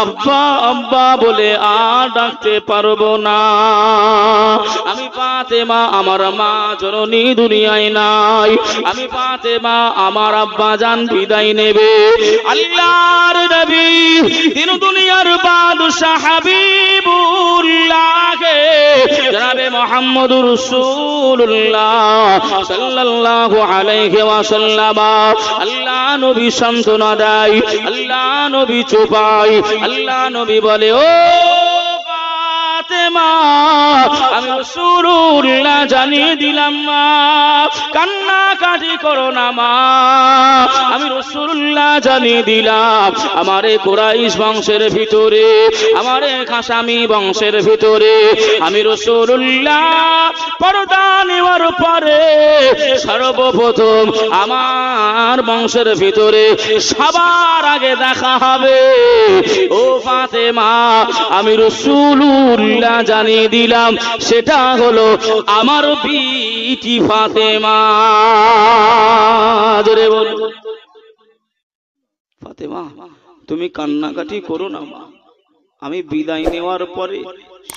আব্বা আব্বা বলে আর ডাকতে পারবো না। আমি ফাতেমা, আমার মা জননী দুনিয়ায় নাই, আমি ফাতেমা আমার আব্বা জান বিদায় নেবে। আল্লাহর নবী দিন দুনিয়ার বাদশাহ হাবিবুল্লাহ জনাবে মুহাম্মদুর রাসূলুল্লাহ সাল্লাল্লাহু আলাইহি ওয়াসাল্লাম আল্লাহ নবী সান্ত্বনা দেয়, আল্লাহ নবী চুপায়, আল্লাহ নবী বলে, ও ফাতেমা, আমি রাসূলুল্লাহ জানিয়ে দিলাম মা, কান্নাকাটি করো না মা, আমি রাসূলুল্লাহ জানিয়ে দিলাম আমারে কুরাইশ বংশের ভিতরে, আমারে খাসামি বংশের ভিতরে আমি রাসূলুল্লাহ পর্দা নেওয়ার পরে সর্বপ্রথম আমার বংশের ভিতরে সবার আগে দেখা হবে। ও ফাতেমা, আমি রাসূলুল্লাহ জানিয়ে দিলাম সেটা হলো আমার বিটি ফাতেমা। জোরে বল ফাতেমা, তুমি কান্নাকাটি করো না মা, আমি বিদায় নেওয়ার পরে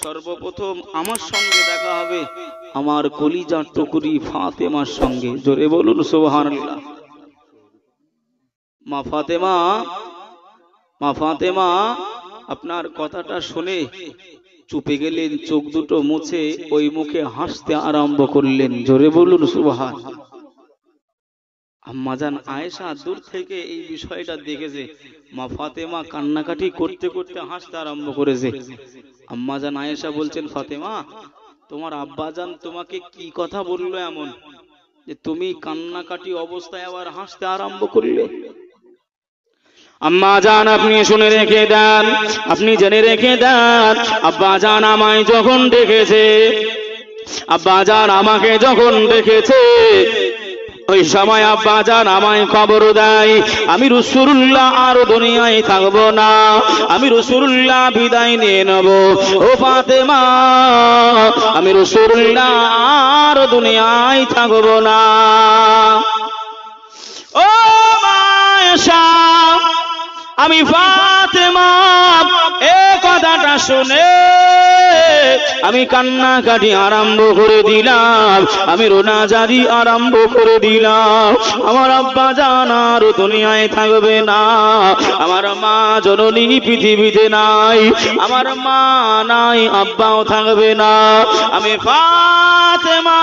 সর্বপ্রথম আমার সঙ্গে দেখা হবে আমার কলিজার টুকরি ফাতেমার সঙ্গে। জোরে বলুন সুবহানাল্লাহ। মা ফাতেমা, মা ফাতেমা আপনার কথাটা শুনে চুপে গেলেন, চোখ দুটো মুছে ওই মুখে হাসতে আরম্ভ করলেন। জোরে বলুন সুবহানাল্লাহ। আম্মাজান আয়েশা দূর থেকে এই বিষয়টা দেখেছে, মা ফাতেমা কান্নাকাটি করতে করতে হাসতে আরম্ভ করেছে। আম্মাজান আয়েশা বলছেন, ফাতেমা তোমার আব্বাজান তোমাকে কি কথা বললো এমন যে তুমি কান্নাকাটি অবস্থায় আবার হাসতে আরম্ভ করলে? আম্মাজান আপনি শুনে রেখে দেন, আপনি জেনে রেখে দেন, আব্বাজান আমায় যখন ডেকেছে, আব্বাজান আমাকে যখন ডেকেছে, ওই সময় আব্বাজান আমায় খবর দেয় আমি রাসূলুল্লাহ আর দুনিয়ায় থাকবো না, আমি রাসূলুল্লাহ বিদায় নিয়ে নেব। ও ফাতেমা, আমি রাসূলুল্লাহ আর দুনিয়ায় থাকবো না। ও আয়েশা, আমি ফাতেমা এই কথাটা শুনে আমি কান্নাকাটি আরম্ভ করে দিলাম, আমি রোনাজারি আরম্ভ করে দিলাম। আমার আব্বা জান আর দুনিয়ায় থাকবে না, আমার মা জননী পৃথিবীতে নাই, আমার মা নাই, আব্বাও থাকবে না। আমি ফাতেমা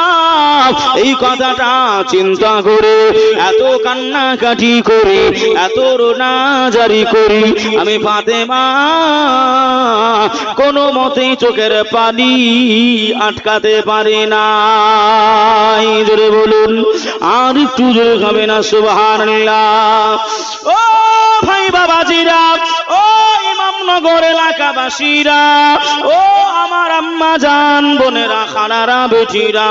এই কথাটা চিন্তা করে এত কান্নাকাটি করি, এত রোনাজারি করি, আমি ফাতেমা কোনো মতেই চোখের পানি আটকাতে পারি না। জোরে বলুন, আর একটু জোরে হবে না সুবহানাল্লাহ। ও ভাই বাবাজিরা, ও ইমামনগর এলাকাবাসীরা, ও আমার আম্মা জান বোনেরা, খালারা, বেটিরা,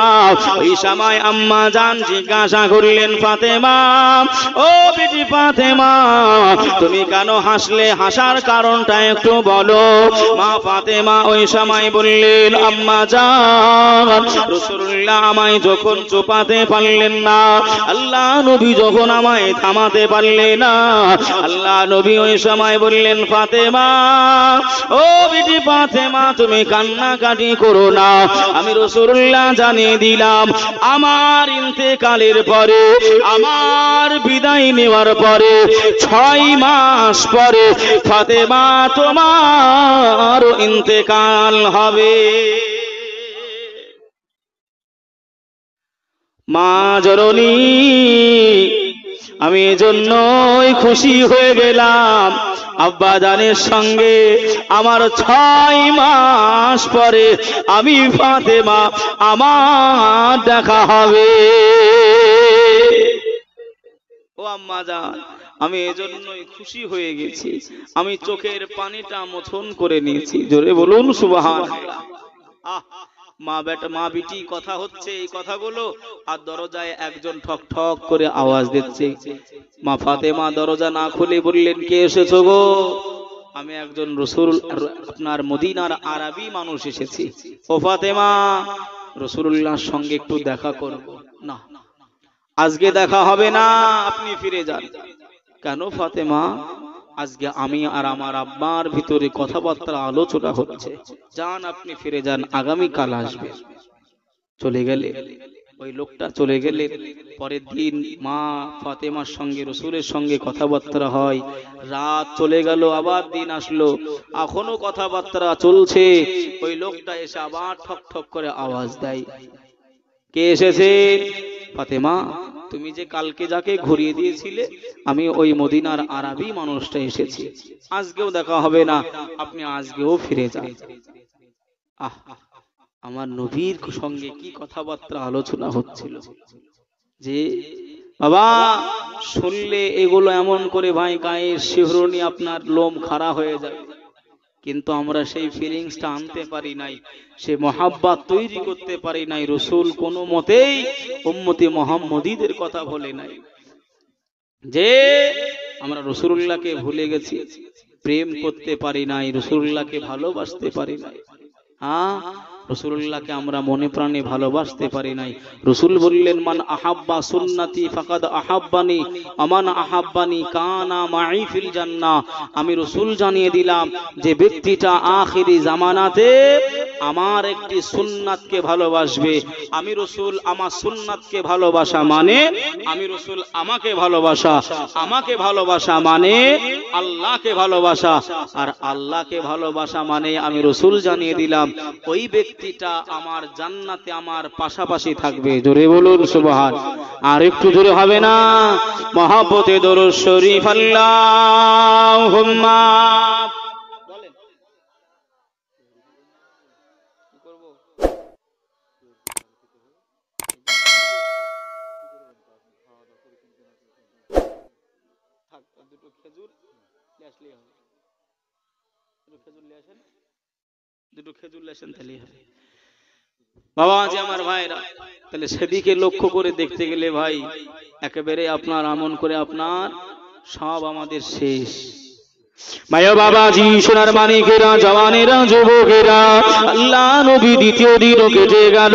এই সময় আম্মা জান জিজ্ঞাসা করলেন, ফাতেমা, ও বেটি ফাতেমা তুমি কেন হাসলে? হাসার কারণটা একটু বলো। মা ফাতেমা ওই সময় বললেন, আম্মা জান রাসূলুল্লাহ আমায় যখন চোপাতে পারলেন না, আল্লাহ নবী যখন আমায় থামাতে পারলেন না, আল্লাহ নবী ওই সময় বললেন, ফাতেমা, ও বেটি ফাতেমা তুমি কান্নাকাটি করো না, আমি রাসূলুল্লাহ জানিয়ে দিলাম আমার ইন্তেকালের পরে, আমার বিদায় নেওয়ার পরে 6 মাস পরে ফাতেমা তোমার ইন্তেকাল হবে। মা জননী, আমি এজন্যই খুশি হয়ে গেলাম আব্বা জানের সঙ্গে আমার 6 মাস পরে আমি ফাতেমা আমার দেখা হবে। ও আম্মা জান, আমি এজন্যই খুশি হয়ে গেছি, আমি চোখের পানিটা মোছন করে নিয়েছি। জোরে বলুন সুবহানাল্লাহ। মা বেটা, মা বিটি কথা হচ্ছে এই কথাগুলো, আর দরজায় একজন ঠক ঠক করে আওয়াজ দিচ্ছে। মা ফাতেমা দরজা না খুলে বললেন, কে এসেছো গো? আমি একজন রাসূল, আপনার মদিনার আরবি মানুষ এসেছি। ও ফাতেমা, রাসূলুল্লাহর সঙ্গে একটু দেখা করব। না, আজকে দেখা হবে না, আপনি ফিরে যান। কেন ফাতেমা? আজকে আমি আর আমার আব্বার ভিতরে কথাবার্তা আলোচনা হচ্ছে, যান আপনি ফিরে যান, আগামী কাল আসবে। চলে গেলে ওই লোকটা চলে গেলে পরের দিন মা ফাতেমার সঙ্গে রাসূলের সঙ্গে কথাবার্তা হয়। রাত চলে গেল, আবার দিন আসলো, এখনো কথাবার্তা চলছে। ওই লোকটা এসে আবার ঠক ঠক করে আওয়াজ দেয়, কে এসেছে? ফাতেমা, তুমি যে কালকে যাকে ঘুরিয়ে দিয়েছিলে, আমি ওই মদিনার আরবি মানুষটা এসেছি, আজকেও দেখা হবে না, আপনি আজকেও ফিরে যান। আহ, আমার নবীর সঙ্গে কি কথাবার্তা আলোচনা হচ্ছিল যে বাবা শুনলে এগুলো এমন করে ভাই গায়ের শিহরণী আপনার লোম খাড়া হয়ে যাবে, কিন্তু আমরা সেই ফিলিংসটা আনতে পারি নাই, সে মহাব্বত তৈরি করতে পারি নাই। রাসূল কোনো মতেই উম্মতি মুহাম্মদীদের কথা বলে নাই যে আমরা রাসূলুল্লাহকে ভুলে গেছি, প্রেম করতে পারি নাই, রাসূলুল্লাহকে ভালোবাসতে পারি নাই। রাসূলুল্লাহকে আমরা মনে প্রাণে ভালোবাসতে পারি নাই। রাসূল বললেন, মান আহাব্বা সুন্নতি ফাকাদ আহাব্বানি আমান আহাব্বানি কানা মাই ফিল জান্নাহ। আমি রাসূল জানিয়ে দিলাম যে ব্যক্তিটা আখিরি জামানাতে আমার একটি সুন্নাতকে ভালোবাসবে, আমি রাসূল আমার সুন্নাতকে ভালোবাসা মানে আমি রাসূল আমাকে ভালোবাসা, আমাকে ভালোবাসা মানে আল্লাহকে ভালোবাসা, আর আল্লাহকে ভালোবাসা মানে আমি রাসূল জানিয়ে দিলাম ওই ব্যক্তিটা আমার জান্নাতে আমার পাশাপাশি থাকবে। জোরে বলুন সুবহান। আর একটু জোরে হবে না? মহব্বতে দরুদ শরীফ আল্লাহুম্মা বলেন। কি করব? থাক, দুটো খেজুর নিয়ে আসলেই হবে। দুটো খেজুর নিয়ে আসেন, দুটো খেজুর লেসেন তাহলেই হবে। বাবা যে আমার ভাইরা, তাহলে সেদিকে লক্ষ্য করে দেখতে গেলে ভাই একেবারে আপনার আমন করে আপনার সব আমাদের শেষ। ভাইও বাবাজি, সোনার মানিকেরা, জওয়ানেরা, যুবকেরা, আল্লাহ নবী দ্বিতীয় দিনও কেটে গেল।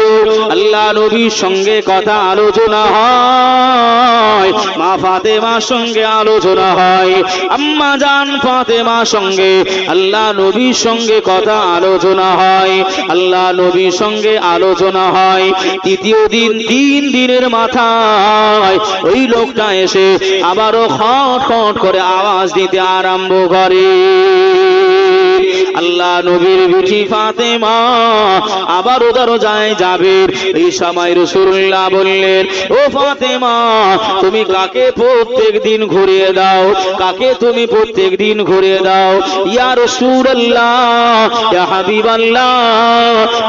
আল্লাহ নবীর সঙ্গে কথা আলোচনা হয়, মা ফাতেমার সঙ্গে আলোচনা হয়, আম্মা জান ফাতেমার সঙ্গে আল্লাহ নবীর সঙ্গে কথা আলোচনা হয়, আল্লাহ নবীর সঙ্গে আলোচনা হয়। তৃতীয় দিন 3 দিনের মাথায় ওই লোকটা এসে আবারও খট খট করে আওয়াজ দিতে আরম্ভ করে। আল্লাহ নবীর বিটি ফাতেমা আবারও দরজায় যাবে। এই সময় রাসূলুল্লাহ বললেন, ও ফাতেমা, তুমি কাকে প্রত্যেক দিন ঘুরিয়ে দাও? কাকে তুমি প্রত্যেক দিন ঘুরিয়ে দাও? ইয়া রাসূলুল্লাহ, ইয়া হাবিবাল্লাহ,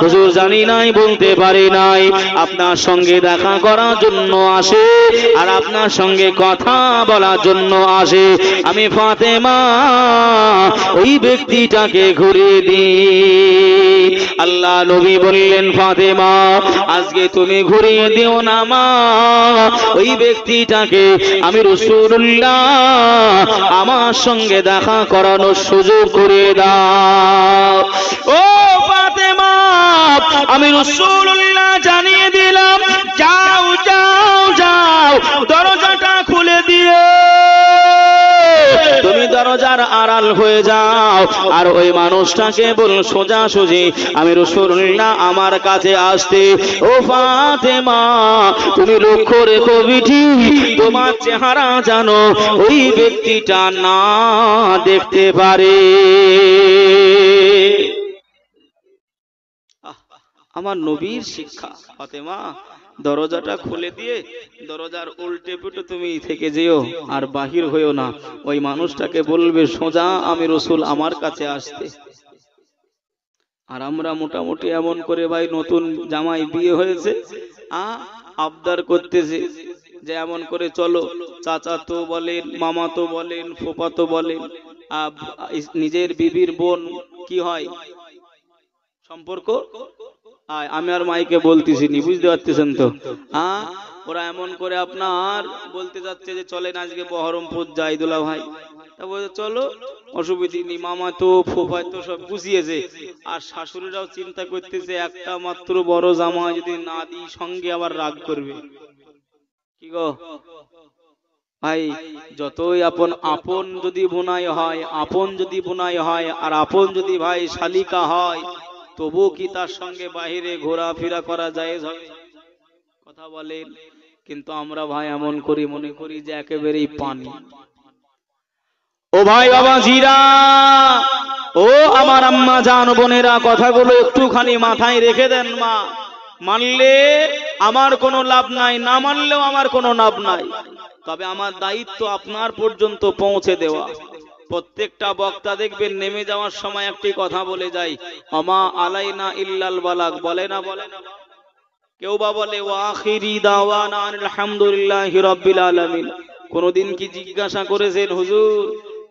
হুজুর জানি নাই, বলতে পারি নাই। আপনার সঙ্গে দেখা করার জন্য আসে আর আপনার সঙ্গে কথা বলার জন্য আসে। আমি ফাতেমা ওই ব্যক্তিটাকে ঘুরিয়ে দিই। আল্লাহ নবী বললেন, ফাতেমা আজকে তুমি ঘুরিয়ে দিও না মা, ওই ব্যক্তিটাকে আমি রাসূলুল্লাহ আমার সঙ্গে দেখা করানোর সুযোগ করে দাও। ও ফাতেমা, আমি রাসূলুল্লাহ জানিয়ে দিলাম, যাও যাও যাও, দরজাটা খুলে দিও, তুমি দরজার আড়াল হয়ে যাও, আর ওই মানুষটাকে বল সোজাসুজি আমি রাসূলুল্লাহ আমার কাছে আসতে। ও ফাতেমা, তুমি লক্ষ্য রেখো বিটি, তোমার চেহারা জানো ওই ব্যক্তিটা না দেখতে পারে। আমার নবীর শিক্ষা। ফাতেমা দরজাটা খুলে দিয়ে দরজার উল্টে পুটে তুমি থেকে যেও, আর বাহির হইও না। ওই মানুষটাকে বলবে সোজা আমি রাসূল আমার কাছে আসতে। আর আমরা মোটামুটি এমন করে ভাই, নতুন জামাই বিয়ে হয়েছে, আবদার করতেছে যে এমন করে চলো, চাচা তো বলেন, মামা তো বলেন, ফুফা তো বলেন, নিজের বিবির বোন কি হয় সম্পর্ক, আমি আর মাইকে বলতেছি নি, বুঝতে পারতেছেন তো? ওরা এমন করে আপনার বলতে যাচ্ছে যে চলেন আজকে বহরমপুর যাই দুলা ভাই। তারপরে চলো, অসুবিধা নেই, মামা তো ফুফায় তো সব বুঝিয়েছে। আর শাশুড়িরাও চিন্তা করতেছে একটা মাত্র বড় জামা যদি না দিই সঙ্গে আবার রাগ করবে। কি গো ভাই, যতই আপন যদি বোনাই হয়, আপন যদি বোনাই হয়, আর আপন যদি ভাই শালিকা হয়, তবু কি তার সঙ্গে বাহিরে ঘোরাফেরা করা যায়? কথা বলেন। কিন্তু আমরা ভাই এমন করি, মনে করি যে একেবারেই পানি। ও ভাই বাবাজিরা, ও আমার আম্মা জান বোনেরা, কথাগুলো একটুখানি মাথায় রেখে দেন। মা মানলে আমার কোনো লাভ নাই, না মানলেও আমার কোনো লাভ নাই, তবে আমার দায়িত্ব আপনার পর্যন্ত পৌঁছে দেওয়া। প্রত্যেকটা বক্তা দেখবেন নেমে যাওয়ার সময় একটি কথা বলে যায়, আমা আলাইনা ইল্লাল বালাগ, বলে না? বলে না? কেউ বা বলে ওয়া আখিরি দাওয়ানা আলহামদুলিল্লাহি রাব্বিল আলামিন। কোনদিন কি জিজ্ঞাসা করেছেন হুজুর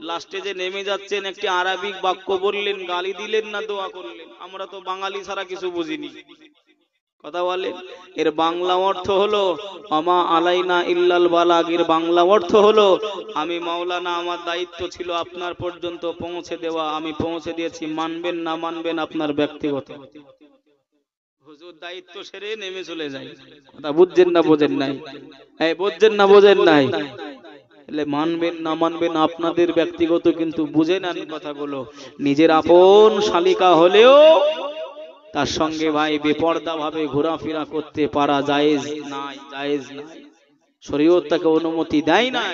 লাস্টে যে নেমে যাচ্ছেন একটি আরবিক বাক্য বললেন, গালি দিলেন না দোয়া করলেন? আমরা তো বাঙালি ছাড়া কিছু বুঝিনি। কথা বলেন, এর বাংলা অর্থ হলো আমা আলাইনা ইল্লাল বালাগ। এর বাংলা অর্থ হলো আমি মাওলানা, আমার দায়িত্ব ছিল আপনার পর্যন্ত পৌঁছে দেওয়া, আমি পৌঁছে দিয়েছি, মানবেন না মানবেন আপনার ব্যক্তিগত। হুজুর দায়িত্ব সেরে নেমে চলে যায়। কথা বুঝছেন না বোঝেন নাই? এই বুঝছেন না বোঝেন নাই? তাহলে মানবেন না মানবেন আপনাদের ব্যক্তিগত, কিন্তু বুঝে নেন কথাগুলো। নিজের আপন শালিকা হলেও তার সঙ্গে ভাই বেপরদা ভাবে ঘোরাফেরা করতে পারা জায়েজ নাই, জায়েজ নাই, শরীয়ত তাকে অনুমতি দেয় না।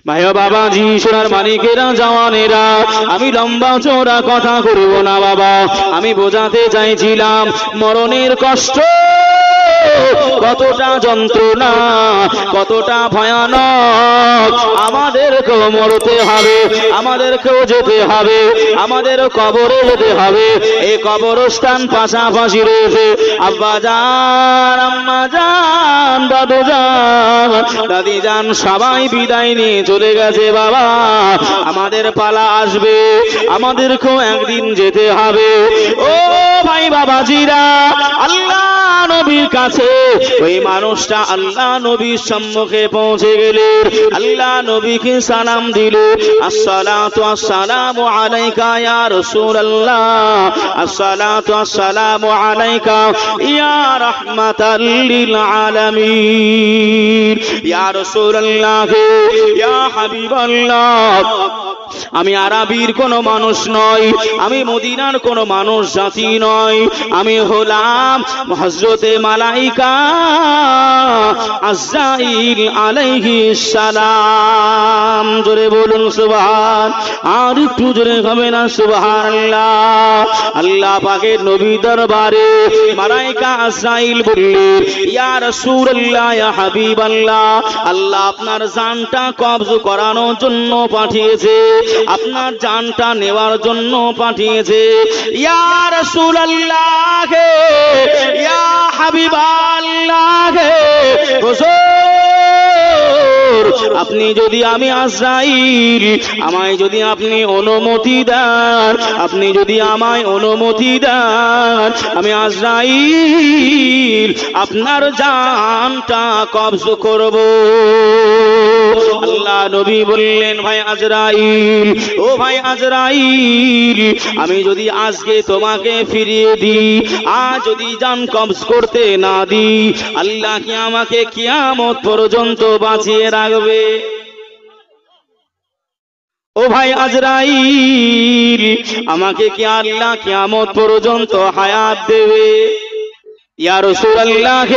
ভাই বাবাজি, সোনার মানিকেরা, জওয়ানেরা, আমি লম্বা চওড়া কথা করব না বাবা। আমি বোঝাতে চাইছিলাম মরণের কষ্ট কতটা যন্ত্রণা, কতটা ভয়ানক। আমাদেরকেও মরতে হবে, আমাদেরকেও যেতে হবে, আমাদের কবরে যেতে হবে। এই কবরস্থান পাশাপাশি রয়েছে। আব্বা জান, আম্মা জান, দাদু জান, দাদি জান সবাই বিদায় নিয়ে চলে গেছে বাবা। আমাদের পালা আসবে, আমাদেরকেও একদিন যেতে হবে। ও ভাই বাবাজিরা, আল্লাহ নবীর কাছে ওই মানুষটা আল্লাহ নবীর সম্মুখে পৌঁছে গেলে আল্লাহ নবীকে সালাম দিল, আসসালাতু আসসালামু আলাইকা ইয়া রাসূলুল্লাহ, আসসালাতু আসসালামু আলাইকা ইয়া রাহমাতাল লিল আলামিন, ইয়া রাসূলুল্লাহ, ইয়া হাবিবাল্লাহ। আমি আরবির কোন মানুষ নই, আমি মদিনার কোন মানুষ জাতি নই, আমি হলাম হযরতে মালাইকা আজরাইল আলাইহিস সালাম। জোরে বলুন সুবহান, আর একটু জোরে হবে না সুবহানাল্লাহ। আল্লাহ পাকের নবী দরবারে মালাইকা আজরাইল বললেন, ইয়া রাসূলুল্লাহ, ইয়া হাবিবাল্লাহ, আল্লাহ আপনার জানটা কবজ করানোর জন্য পাঠিয়েছে, আপনার জানটা নেওয়ার জন্য পাঠিয়েছে। ইয়া রাসূলুল্লাহ, ইয়া হাবিবাল্লাহ, হুজুর আপনি যদি, আমি আজরাইল, আমায় যদি আপনি অনুমতি দেন, আপনি যদি আমায় অনুমতি দেন, আমি আজরাইল আপনার জানটা কবজ করব। আল্লাহ নবী বললেন, ভাই আজরাইল, ও ভাই আজরাইল, আমি যদি আজকে তোমাকে ফিরিয়ে দিই, আজ যদি জান কবজ করতে না দিই, আল্লাহ কি আমাকে কিয়ামত পর্যন্ত বাঁচিয়ে রাখবে? ও ভাই আজরাইল, আমাকে কি আল্লাহ কিয়ামত পর্যন্ত হায়াত দেবে? ইয়া রাসূলুল্লাহ,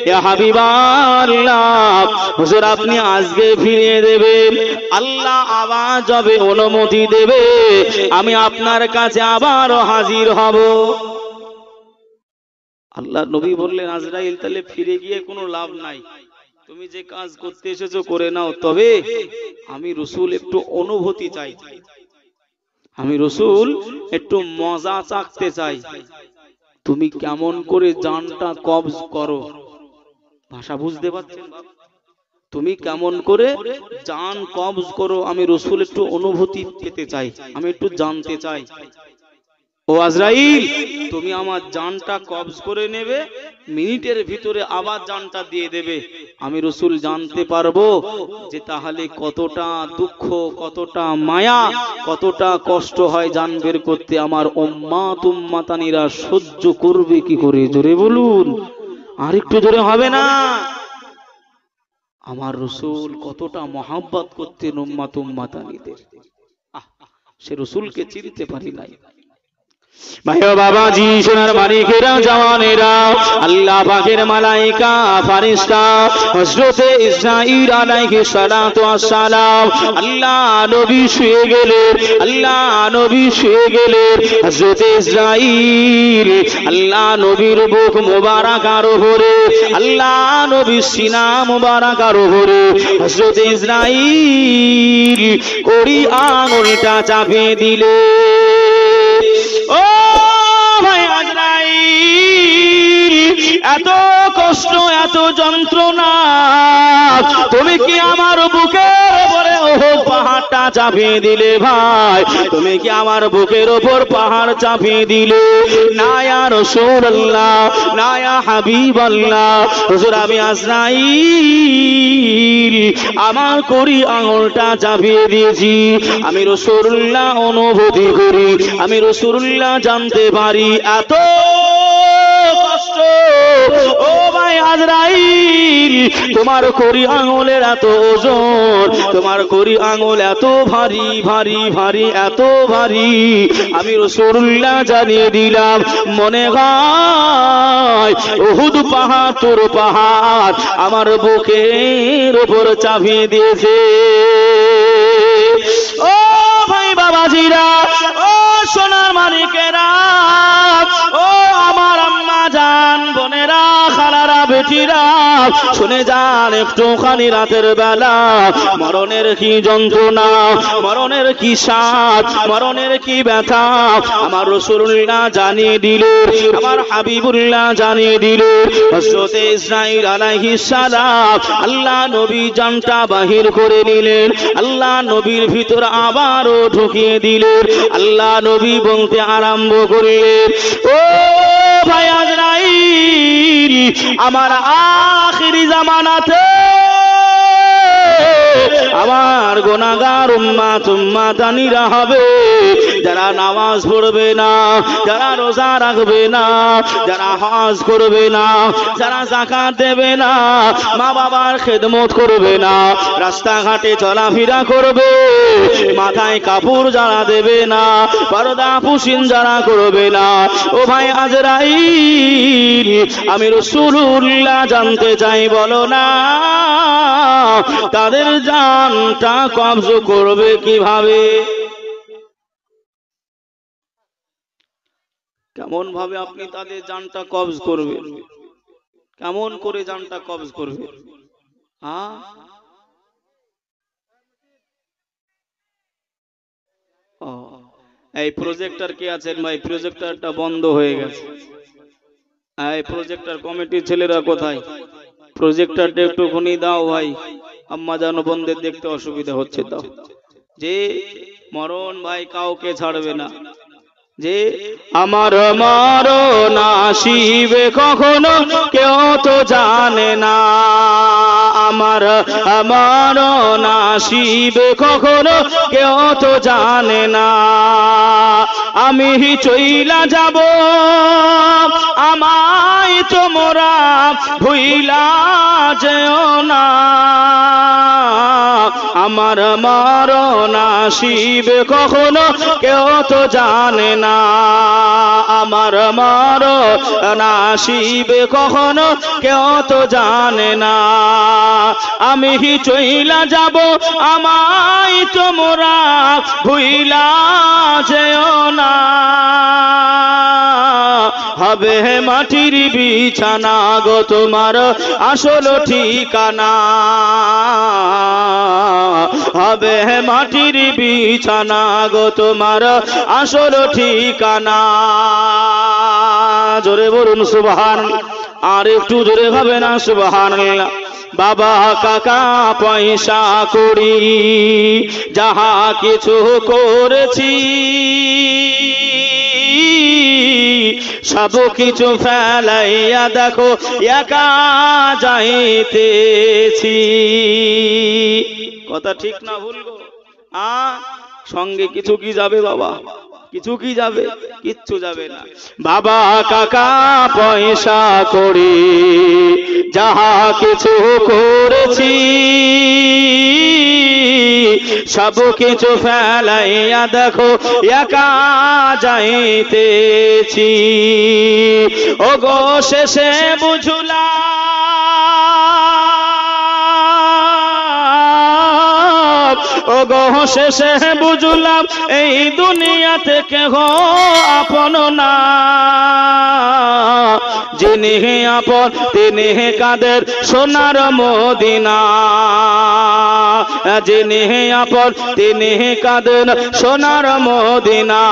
ইয়া হাবিবাল্লাহ, হুজুর আপনি আজকে ফিরিয়ে দেবেন, আল্লাহ আবার যবে অনুমতি দেবে আমি আপনার কাছে আবার হাজির হব। আল্লাহ নবী বললেন, আজরাইল তাহলে ফিরে গিয়ে কোনো লাভ নাই, তুমি যে কাজ করতে এসেছো করে নাও, তবে আমি রাসূল একটু অনুভূতি চাই, আমি রাসূল একটু মজা চাখতে চাই। তুমি কেমন করে জানটা কবজ করো, ভাষা বুঝতে পারছেন? তুমি কেমন করে জান কবজ করো, আমি রাসূল একটু অনুভূতি পেতে চাই, আমি একটু জানতে চাই। ও আজরাইল, তুমি আমার জানটা কবজ করে নেবে, মিনিটের ভিতরে আবার জানটা দিয়ে দেবে, আমি রাসূল জানতে পারবো যে তাহলে কতটা দুঃখ, কতটা মায়া, কতটা কষ্ট হয় জান বের করতে, আমার উম্মাত উম্মাতানিরা সহ্য করবে কি করে? জোরে বলুন, আর একটু জোরে হবে না? আমার রাসূল কতটা মহব্বত করতেন উম্মাত উম্মাতানিদের, সে রাসূলকে চিনতে পারি নাই। ভাই বাবাজি, সোনার মানিকেরা, জওয়ানেরা, আল্লাহ পাকের মালাইকা ফারিস্তা হযরতে ইসরাঈল আলাইহিস সালাতু ওয়াস সালাম, আল্লাহ নবী শুয়ে গেলেন, আল্লাহ নবী শুয়ে গেলেন, হযরতে ইসরাঈল আল্লাহ নবীর বুক মোবারকার উপরে, আল্লাহ নবীর সিনা মোবারকার উপরে হযরতে ইসরাঈল কড়ি আঙুলটা চাপিয়ে দিলে। ও ভাই আজরাইল, এত কষ্ট এত যন্ত্রণা, তুমি কি আমার বুকের উপরে ওহদ পাহাড়টা চাপিয়ে দিলে ভাই? তুমি কি আমার বুকের উপর পাহাড় চাপিয়ে দিলে? না ইয়া রাসূলুল্লাহ, না ইয়া হাবিবাল্লাহ, হুজুর আমি আজরাইল আমার করি আঙুলটা চাপিয়ে দিয়েছি। আমি রাসূলুল্লাহ অনুভূতি করি, আমি রাসূলুল্লাহ জানতে পারি এত কষ্ট। ও ভাই আজরাইল, তোমার করি আঙুলের এত ওজন, তোমার করি আঙুল এত ভারী ভারী ভারী এত ভারী, আমি রাসূলুল্লাহ জানিয়ে দিলাম মনে হয় উহুদ পাহাড় তোর পাহাড় আমার বুকের উপর চাপিয়ে দিয়েছে। ও ভাই বাবাজিরা, ও সোনার মানিকেরা, ও আমার আম্মা জান বোনেরা, খালারা বেটিরা, শুনে যান একটুখানি রাতের বেলা মরণের কি যন্ত্রণা, মরণের কি স্বাদ, মরণের কি ব্যথা আমার রাসূলুল্লাহ জানিয়ে দিলেন, আমার হাবিবুল্লাহ জানিয়ে দিলেন। হযরত ইসরাঈল আলাইহিস সালাম আল্লাহ নবী জানটা বাহির করে নিলেন, আল্লাহ নবীর ভিতর আবারও ঢুকিয়ে দিলেন। আল্লাহ নবী বলতে আরম্ভ করলেন, ও ভাই আজরাইল, আমার আখিরি জামানাতে আমার গুনাহগার উম্মাতানিরা হবে, যারা নামাজ পড়বে না, যারা রোজা রাখবে না, যারা হজ করবে না, যারা যাকাত দেবে না, মা বাবার খেদমত করবে না, রাস্তাঘাটে চলাফেরা করবে, মাথায় কাপড় যারা দেবে না, পর্দা পুশিন যারা করবে না। ও ভাই আজরাইল, আমি রাসূলুল্লাহ জানতে চাই, বলো না তাদের জানটা কবজ করবে কিভাবে? কেমন ভাবে আপনি তাদের জানটা কবজ করবেন? কেমন করে জানটা কবজ করবেন? এই প্রজেক্টর কে আছেন ভাই? প্রজেক্টরটা বন্ধ হয়ে গেছে। এই প্রজেক্টর কমিটির ছেলেরা কোথায়? প্রজেক্টরটা একটুখানি দাও ভাই, আম্মা জানো বোনদের দেখতে অসুবিধা হচ্ছে। দাও। যে মরণ ভাই কাউকে ছাড়বে না, যে আমার মরণ আসিবে কখনো কেউ তো জানে না, আমার মরণ আসিবে কখনো কেউ তো জানে না, আমি চইলা যাব আমায় তোমরা ভুইলা যেও না, আমার মরণ আসিবে কখনো কেউ তো জানে না, আমার মরণ আসিবে কখনো কেউ তো জানে না, আমি চইলা যাব আমায় তোমরা ভুইলা যেও না, হবে মাটির বিছানা গো তোমার আসল ঠিকানা, হবে মাটির বিছানা গো তোমার আসল ঠিকানা। জোরে বলুন সুবহানাল্লাহ, আর একটু জোরে হবে না সুবহানাল্লাহ। বাবা কাকা পয়সা করি যাহা কিছু করেছি, সব কিছু ফেলাইয়া দেখো একা যাইতেছি। কথা ঠিক না ভুল গো? সঙ্গে কিছু কি যাবে বাবা? কিছু কি যাবে? কিচ্ছু যাবে না। বাবা কাকা পয়সা করে যাহা কিছু করেছি, সব কিছু ফেলাইয়া দেখো একা যাইতেছি, ও গো শেষে বুঝলাম, ও গো শেষে বুঝলাম এই দুনিয়া থেকে গো আপন না, যিনি আপন তিনি কাদের সোনার মদিনা, যিনি আপন তিনি কাদের সোনার মদিনা,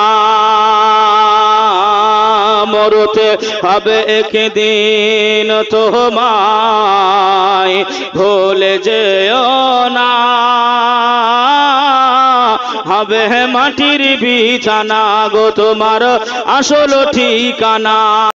মরতে হবে একদিন তোমায় ভুলে যেও না হবে মাটির বিছানা গো তোমার আসল ঠিকানা